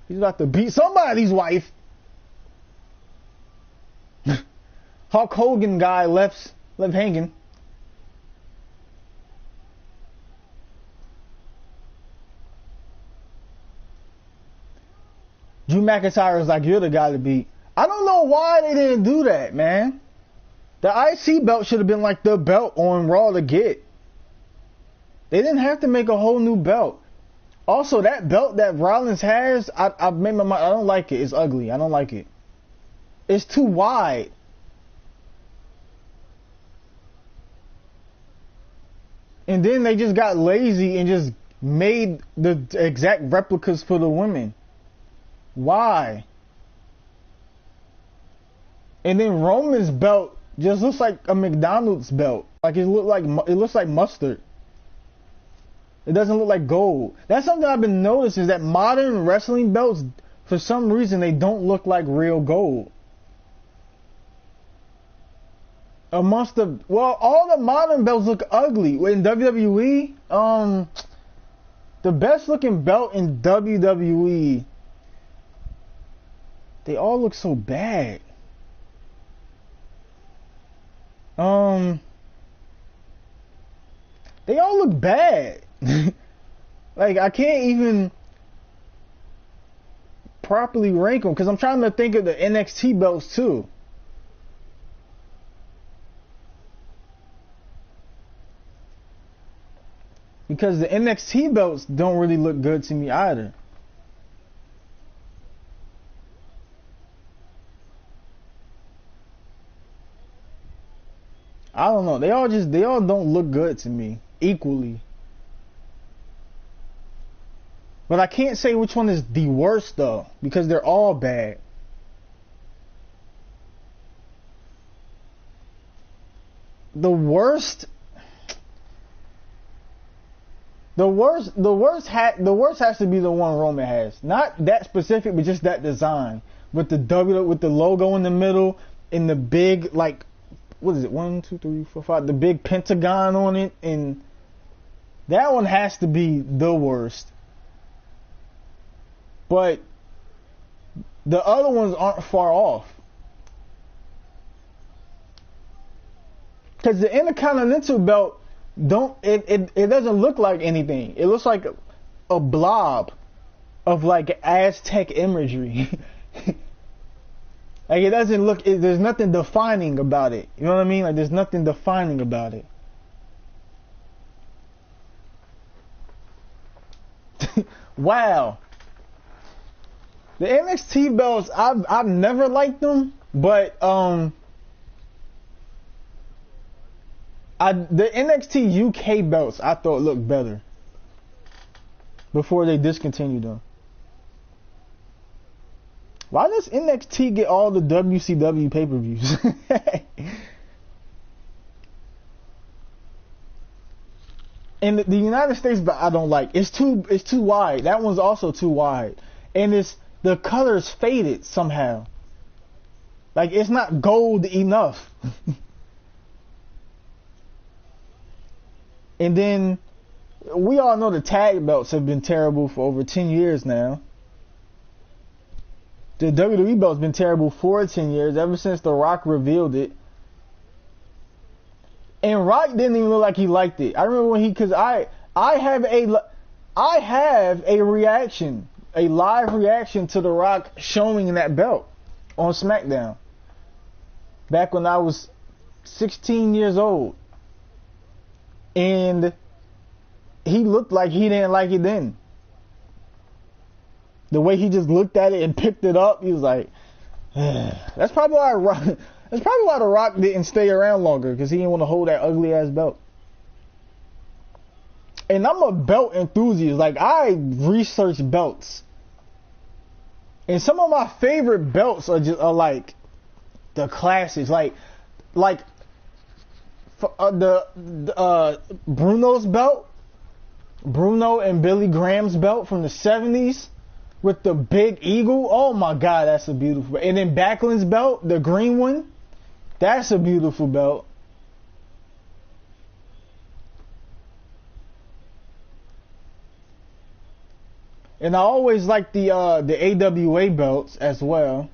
He's about to beat somebody's wife. Hulk Hogan guy left hanging. Drew McIntyre is like, you're the guy to beat. I don't know why they didn't do that, man. The IC belt should have been like the belt on Raw to get. They didn't have to make a whole new belt. Also, that belt that Rollins has, I've made my mind. I don't like it. It's ugly. I don't like it. It's too wide. And then they just got lazy and just made the exact replicas for the women. Why? And then Roman's belt just looks like a McDonald's belt. Like it looks like mustard. It doesn't look like gold. That's something I've been noticing, is that modern wrestling belts, for some reason, they don't look like real gold. All the modern belts look ugly. In WWE, the best looking belt in WWE, they all look so bad. They all look bad. Like, I can't even properly rank them because I'm trying to think of the NXT belts too. Because the NXT belts don't really look good to me either. I don't know. They all don't look good to me equally. But I can't say which one is the worst though, because they're all bad. The worst, The worst has to be the one Roman has. Not that specific, but just that design with the W, with the logo in the middle and the big, like, what is it? 1, 2, 3, 4, 5. The big pentagon on it, and that one has to be the worst. But the other ones aren't far off. Because the Intercontinental belt it doesn't look like anything. It looks like a blob of like Aztec imagery. Like it doesn't look. There's nothing defining about it. You know what I mean? Like there's nothing defining about it. Wow. The NXT belts, I've never liked them, but the NXT UK belts I thought looked better before they discontinued them. Why does NXT get all the WCW pay-per-views? And the United States belt I don't like. It's too wide. That one's also too wide, and the color's faded somehow. Like it's not gold enough. And then we all know the tag belts have been terrible for over 10 years now. The WWE belt's been terrible for 10 years, ever since The Rock revealed it. And Rock didn't even look like he liked it. I remember when because I have a reaction, a live reaction to The Rock showing that belt on SmackDown. Back when I was 16 years old. And he looked like he didn't like it then. The way he just looked at it and picked it up, he was like, that's probably why The Rock didn't stay around longer, because he didn't want to hold that ugly ass belt. And I'm a belt enthusiast. Like I research belts, and some of my favorite belts are like the classics, like Bruno's belt, Bruno and Billy Graham's belt from the 70s with the big eagle. Oh my God, that's a beautiful. And then Backlund's belt, the green one, that's a beautiful belt. And I always like the AWA belts as well.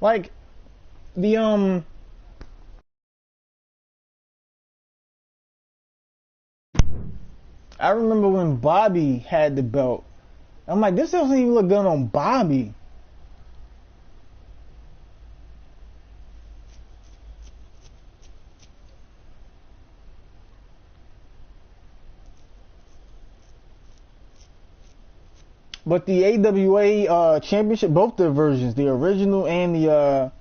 Like the I remember when Bobby had the belt. I'm like, this doesn't even look good on Bobby. But the AWA championship, both the versions, the original and the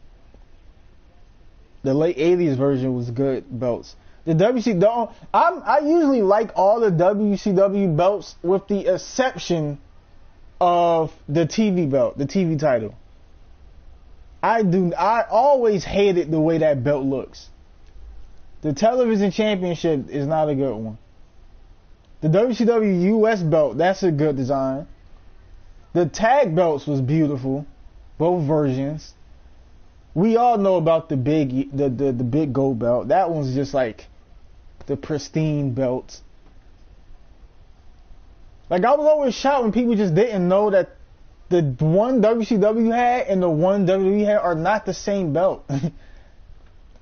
late 80s version was good belts. The WCW, I usually like all the WCW belts with the exception of the TV belt, the TV title. I always hated the way that belt looks. The television championship is not a good one. The WCW US belt, that's a good design. The tag belts was beautiful, both versions. We all know about the big gold belt. That one's just like the pristine belt. Like I was always shocked when people just didn't know that the one WCW had and the one WWE had are not the same belt.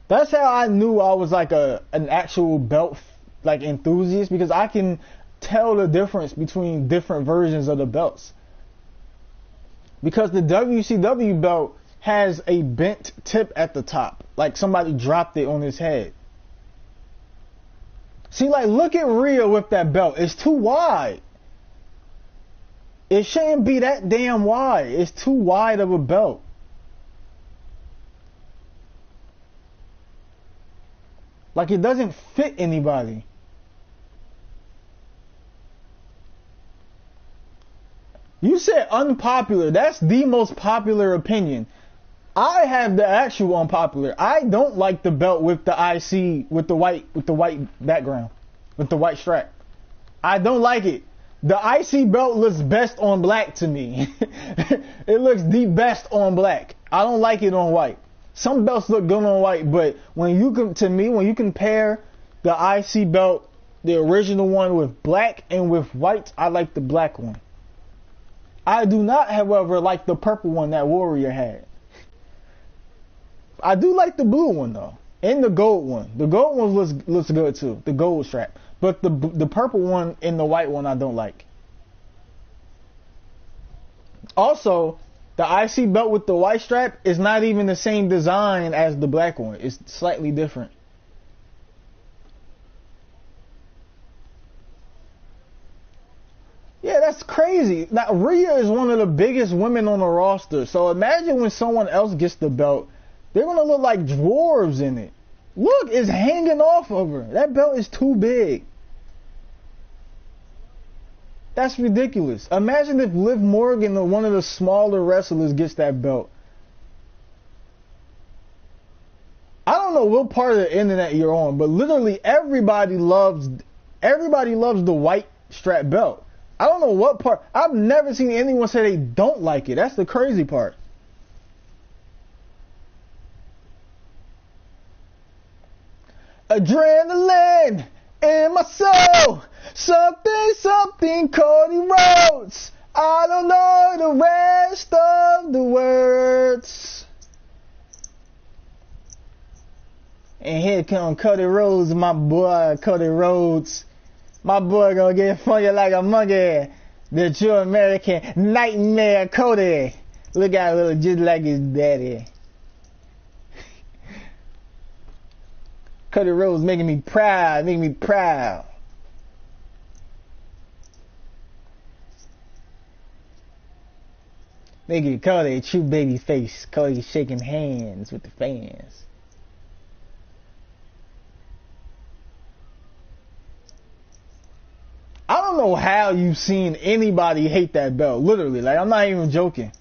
That's how I knew I was like an actual belt like enthusiast, because I can tell the difference between different versions of the belts. Because the WCW belt has a bent tip at the top, like somebody dropped it on his head. See, like, look at Rhea with that belt. It's too wide. It shouldn't be that damn wide. It's too wide of a belt. Like, it doesn't fit anybody. You said unpopular. That's the most popular opinion. I have the actual unpopular. I don't like the belt with the IC with the white background, with the white strap. I don't like it. The IC belt looks best on black to me. It looks the best on black. I don't like it on white. Some belts look good on white, but when you compare the IC belt, the original one with black and with white, I like the black one. I do not, however, like the purple one that Warrior had. I do like the blue one though, and the gold one. The gold one looks good too, the gold strap. But the purple one and the white one I don't like. Also, the IC belt with the white strap is not even the same design as the black one. It's slightly different. Yeah, that's crazy. Now, Rhea is one of the biggest women on the roster. So imagine when someone else gets the belt, they're going to look like dwarves in it. Look, it's hanging off of her. That belt is too big. That's ridiculous. Imagine if Liv Morgan, or one of the smaller wrestlers, gets that belt. I don't know what part of the internet you're on, but literally everybody loves the white strap belt. I don't know what part. I've never seen anyone say they don't like it. That's the crazy part. Adrenaline in my soul. Something Cody Rhodes. I don't know the rest of the words. And here come Cody Rhodes, my boy, Cody Rhodes. My boy gonna get funky like a monkey. The true American nightmare Cody. Look at him, just like his daddy. Cody Rhodes making me proud, making me proud. Making Cody a true baby face. Cody shaking hands with the fans. I don't know how you've seen anybody hate that belt. Literally, like, I'm not even joking.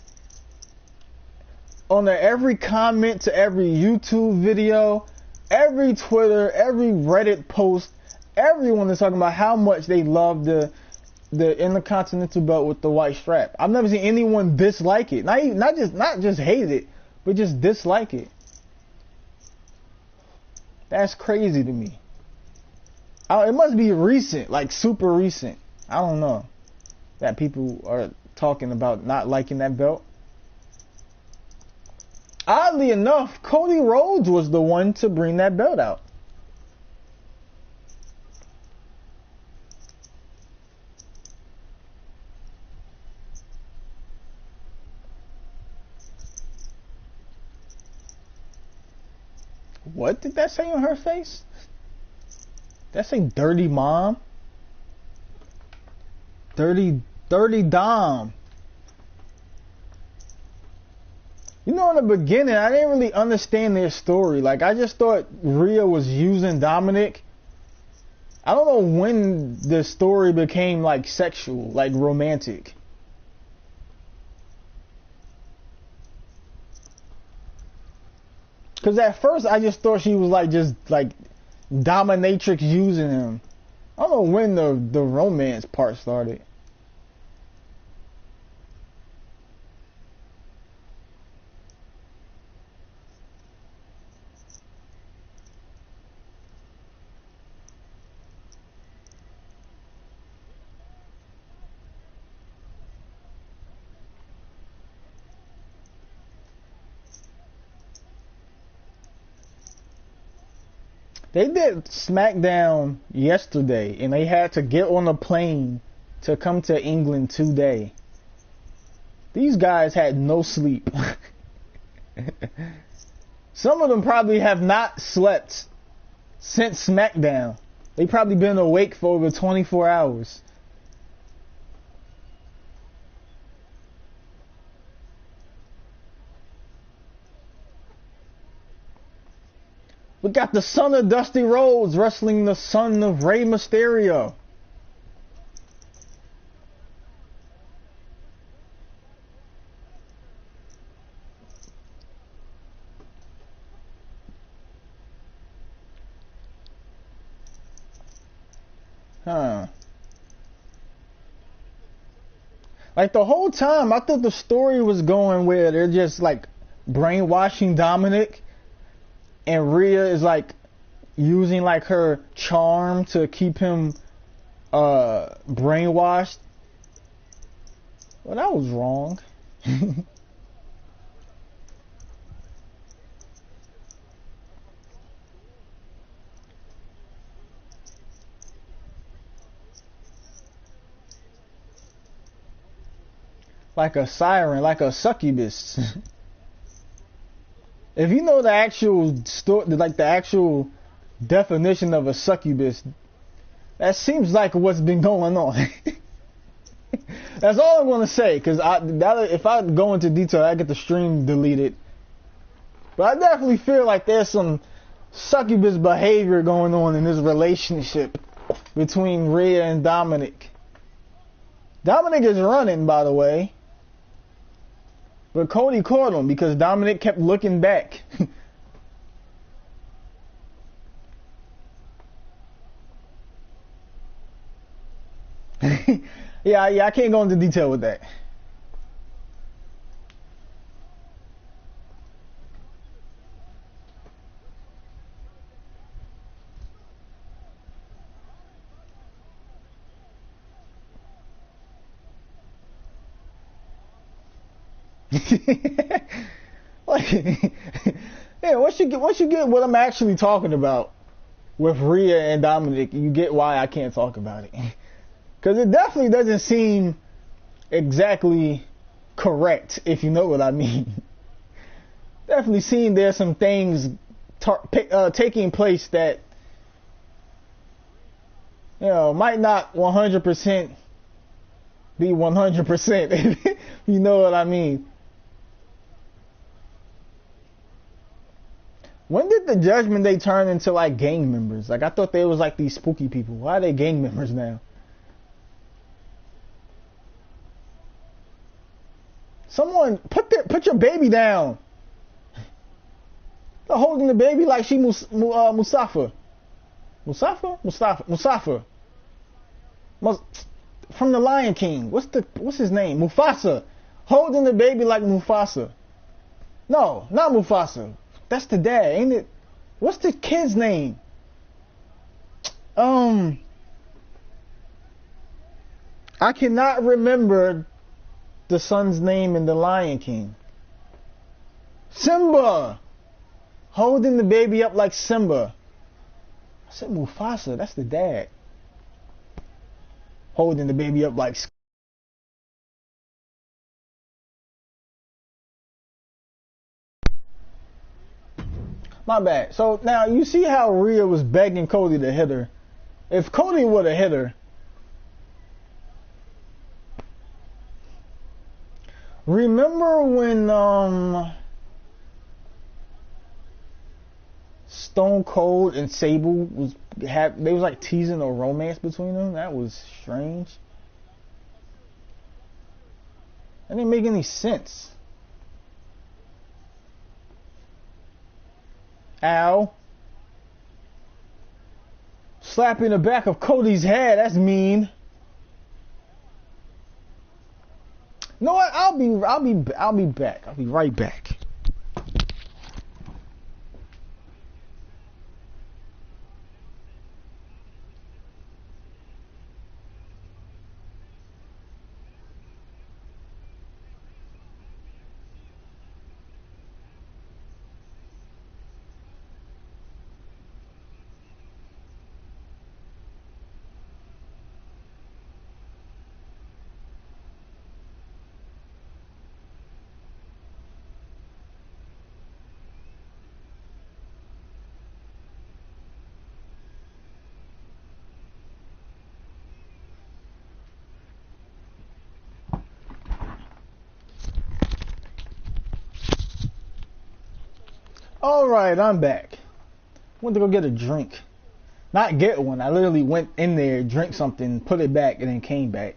On every comment to every YouTube video, every Twitter, every Reddit post, everyone is talking about how much they love the Intercontinental belt with the white strap. I've never seen anyone dislike it. Not just hate it, but just dislike it. That's crazy to me. It must be recent, like super recent. I don't know that people are talking about not liking that belt. Oddly enough, Cody Rhodes was the one to bring that belt out. What did that say on her face? That say dirty mom? Dirty Dom. You know, in the beginning, I didn't really understand their story. Like, I just thought Rhea was using Dominic. I don't know when the story became, like, sexual, like, romantic. Because at first, I just thought she was, like, just, like, dominatrix using him. I don't know when the romance part started. They did SmackDown yesterday, and they had to get on a plane to come to England today. These guys had no sleep. Some of them probably have not slept since SmackDown. They probably been awake for over 24 hours. We got the son of Dusty Rhodes wrestling the son of Rey Mysterio. Huh. Like the whole time, I thought the story was going where they're just like brainwashing Dominic, and Rhea is like using like her charm to keep him brainwashed. Well, that was wrong. Like a siren, like a succubus. If you know the actual story, like the actual definition of a succubus, that seems like what's been going on. That's all I'm gonna say, because if I go into detail, I get the stream deleted. But I definitely feel like there's some succubus behavior going on in this relationship between Rhea and Dominic. Dominic is running, by the way. But Cody caught him because Dominic kept looking back. Yeah, I can't go into detail with that. Like, yeah, once you get what I'm actually talking about with Rhea and Dominic, you get why I can't talk about it. Because it definitely doesn't seem exactly correct, if you know what I mean. Definitely seeing there's some things taking place that, you know, might not 100% be 100%, you know what I mean. When did the Judgment Day turn into like gang members? Like I thought they was like these spooky people. Why are they gang members now? Someone put your baby down. They're holding the baby like she Mustafa. Mustafa. From the Lion King. What's his name? Mufasa. Holding the baby like Mufasa. No, not Mufasa. That's the dad, ain't it? What's the kid's name? I cannot remember the son's name in the Lion King. Simba. Holding the baby up like Simba. I said Mufasa, that's the dad. Holding the baby up like my bad. So now you see how Rhea was begging Cody to hit her. If Cody would have hit her, remember when Stone Cold and Sable they was like teasing a romance between them? That was strange. That didn't make any sense. Ow. Slapping the back of Cody's head, that's mean. You know what? I'll be back. I'll be right back. Alright, I'm back. Went to go get a drink. Not get one, I literally went in there, drank something, put it back, and then came back.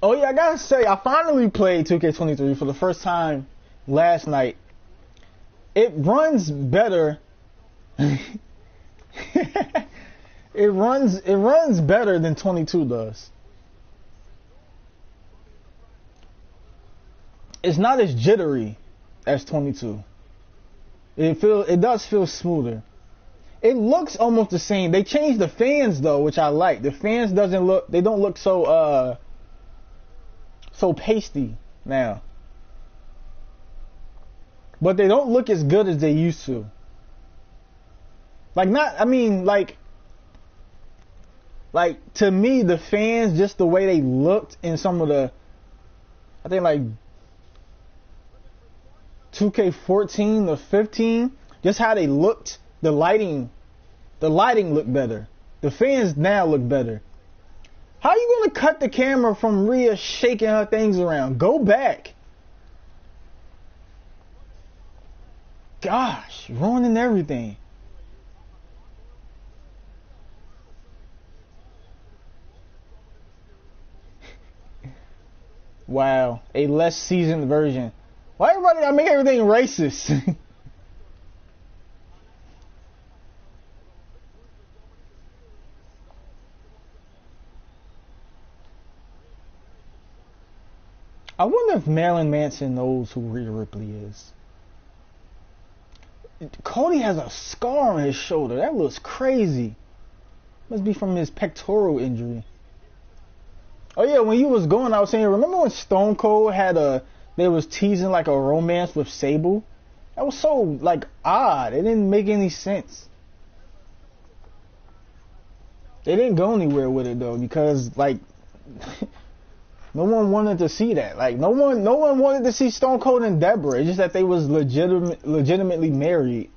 Oh yeah, I gotta say, I finally played 2K23 for the first time last night. It runs better. It runs better than 22 does. It's not as jittery as 22. It does feel smoother. It looks almost the same. They changed the fans though, which I like. The fans don't look so pasty now. But they don't look as good as they used to. Like to me the fans, just the way they looked in some of the, I think like 2K14 or 15, just how they looked, the lighting looked better. The fans now look better. How are you gonna cut the camera from Rhea shaking her things around? Go back. Gosh, ruining everything. Wow, a less seasoned version. Why everybody gotta make everything racist? I wonder if Marilyn Manson knows who Rhea Ripley is. Cody has a scar on his shoulder. That looks crazy. Must be from his pectoral injury. Oh yeah, when you was going, I was saying, remember when Stone Cold they was teasing like a romance with Sable? That was so like odd. It didn't make any sense. They didn't go anywhere with it though, because like no one wanted to see that. Like no one wanted to see Stone Cold and Deborah. It's just that they was legitimately married.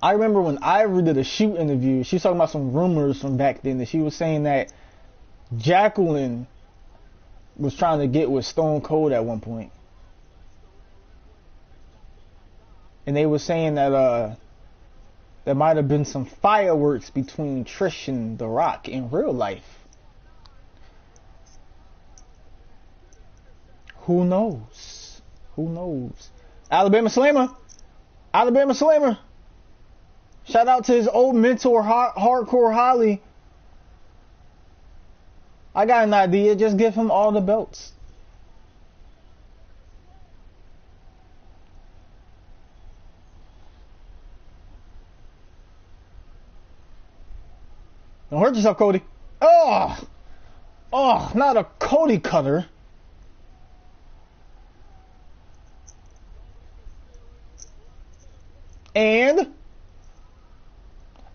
I remember when Ivory did a shoot interview, she was talking about some rumors from back then, that she was saying that Jacqueline was trying to get with Stone Cold at one point. And they were saying that there might have been some fireworks between Trish and The Rock in real life. Who knows? Who knows? Alabama Slammer. Alabama Slammer. Shout out to his old mentor, Hardcore Holly. I got an idea. Just give him all the belts. Don't hurt yourself, Cody. Oh, not a Cody cutter. And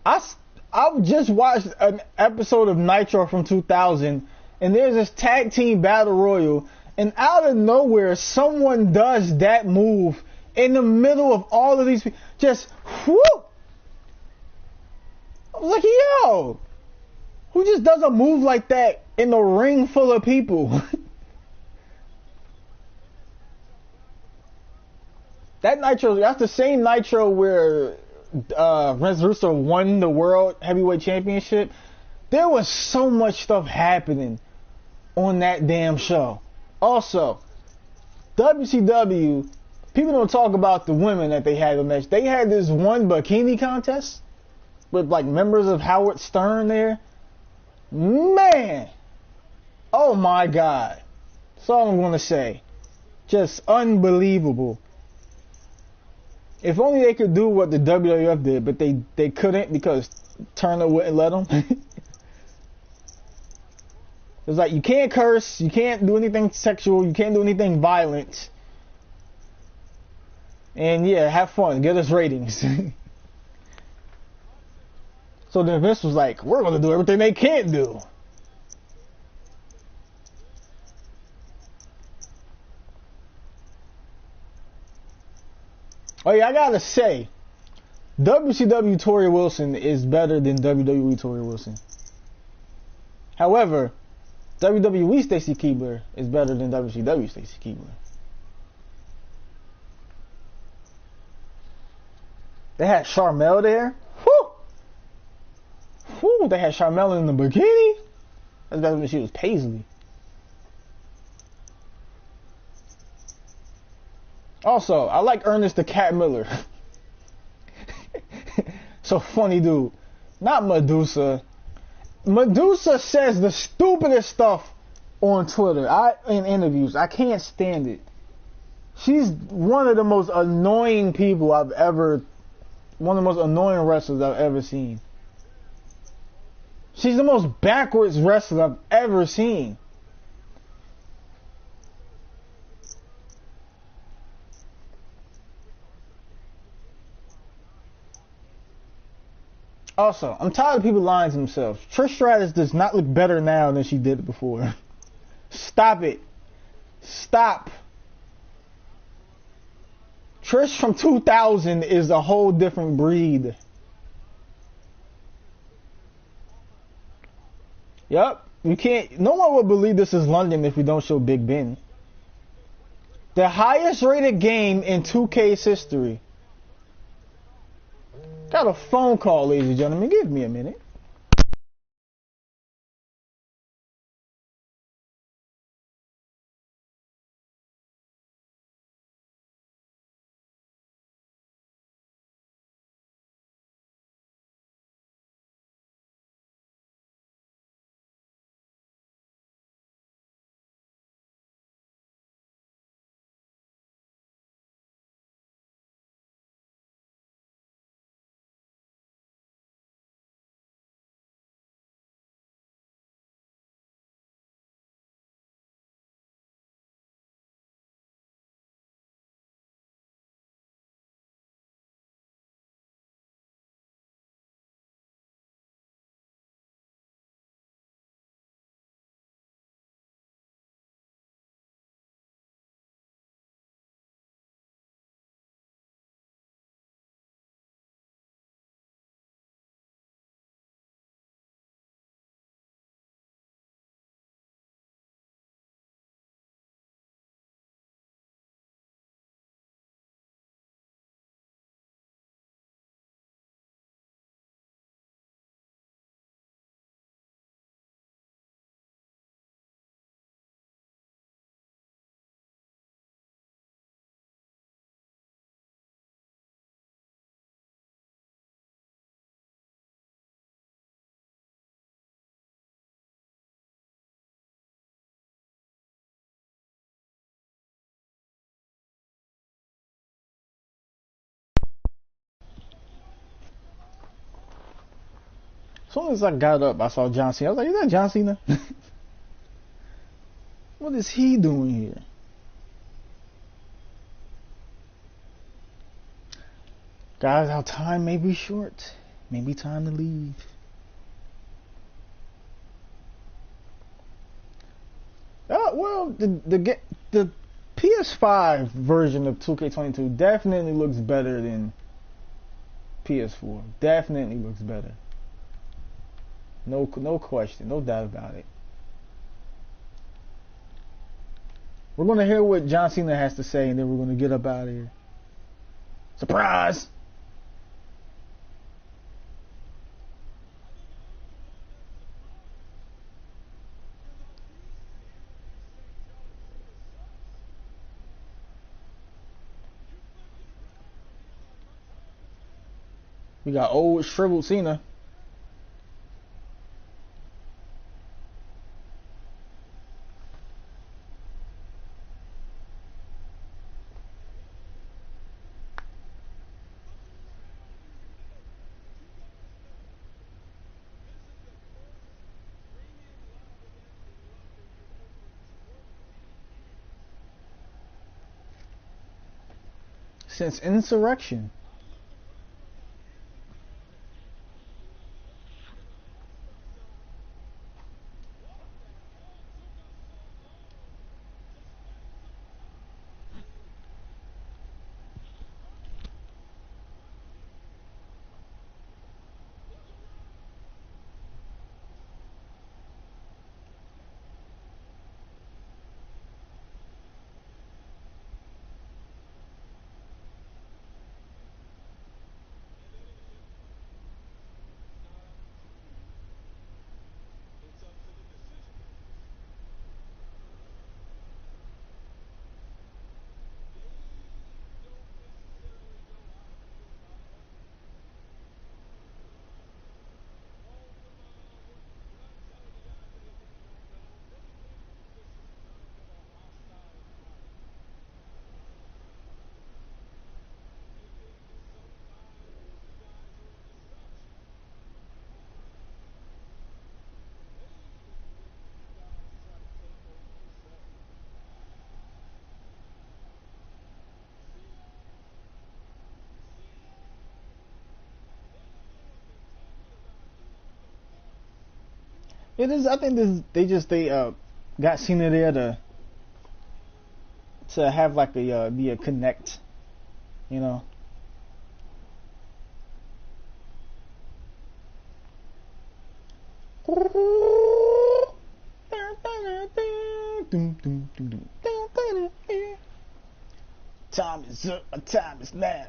I've just watched an episode of Nitro from 2000, and there's this tag team battle royal, and out of nowhere, someone does that move in the middle of all of these people. Just whoop! I was like, yo, who just does a move like that in a ring full of people? That Nitro, that's the same Nitro where Vince Russo won the World Heavyweight Championship. There was so much stuff happening on that damn show. Also, WCW, people don't talk about the women that they had in the match. They had this one bikini contest with like members of Howard Stern there. Man, oh my God. That's all I'm going to say. Just unbelievable. If only they could do what the WWF did, but they couldn't because Turner wouldn't let them. It was like, you can't curse, you can't do anything sexual, you can't do anything violent. And yeah, have fun, get us ratings. So then Vince was like, we're going to do everything they can't do. Oh yeah, I gotta say, WCW Tori Wilson is better than WWE Tori Wilson. However, WWE Stacy Keibler is better than WCW Stacy Keibler. They had Charmel there. Whew! Whew, they had Charmel in the bikini. That's better when she was Paisley. Also, I like Ernest the Cat Miller. So funny dude. Not Medusa. Medusa says the stupidest stuff on Twitter. In interviews. I can't stand it. She's one of the most annoying people I've ever, one of the most annoying wrestlers I've ever seen. She's the most backwards wrestler I've ever seen. Also, I'm tired of people lying to themselves. Trish Stratus does not look better now than she did before. Stop it. Stop. Trish from 2000 is a whole different breed. Yep. You can't. No one will believe this is London if we don't show Big Ben. The highest rated game in 2K's history. Got a phone call, ladies and gentlemen. Give me a minute. As soon as I got up, I saw John Cena. I was like, is that John Cena? What is he doing here? Guys, our time may be short. Maybe time to leave. Well, the PS5 version of 2K22 definitely looks better than PS4. Definitely looks better. No question, no doubt about it. We're gonna hear what John Cena has to say, and then we're gonna get up out of here. Surprise! We got old shriveled Cena. Since Insurrection. It is. I think this. They got Cena there to have like a be a connect. You know. Time is up. My time is now.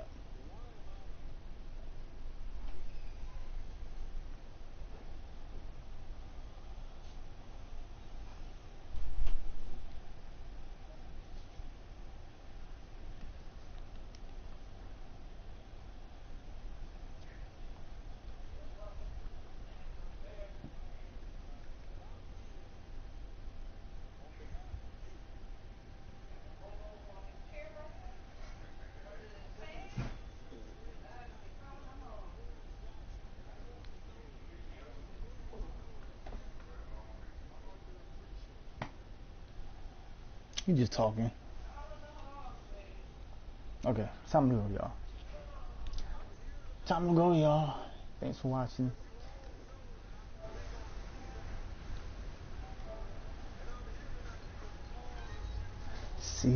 You just talking. Okay, time to go, y'all. Time to go, y'all. Thanks for watching.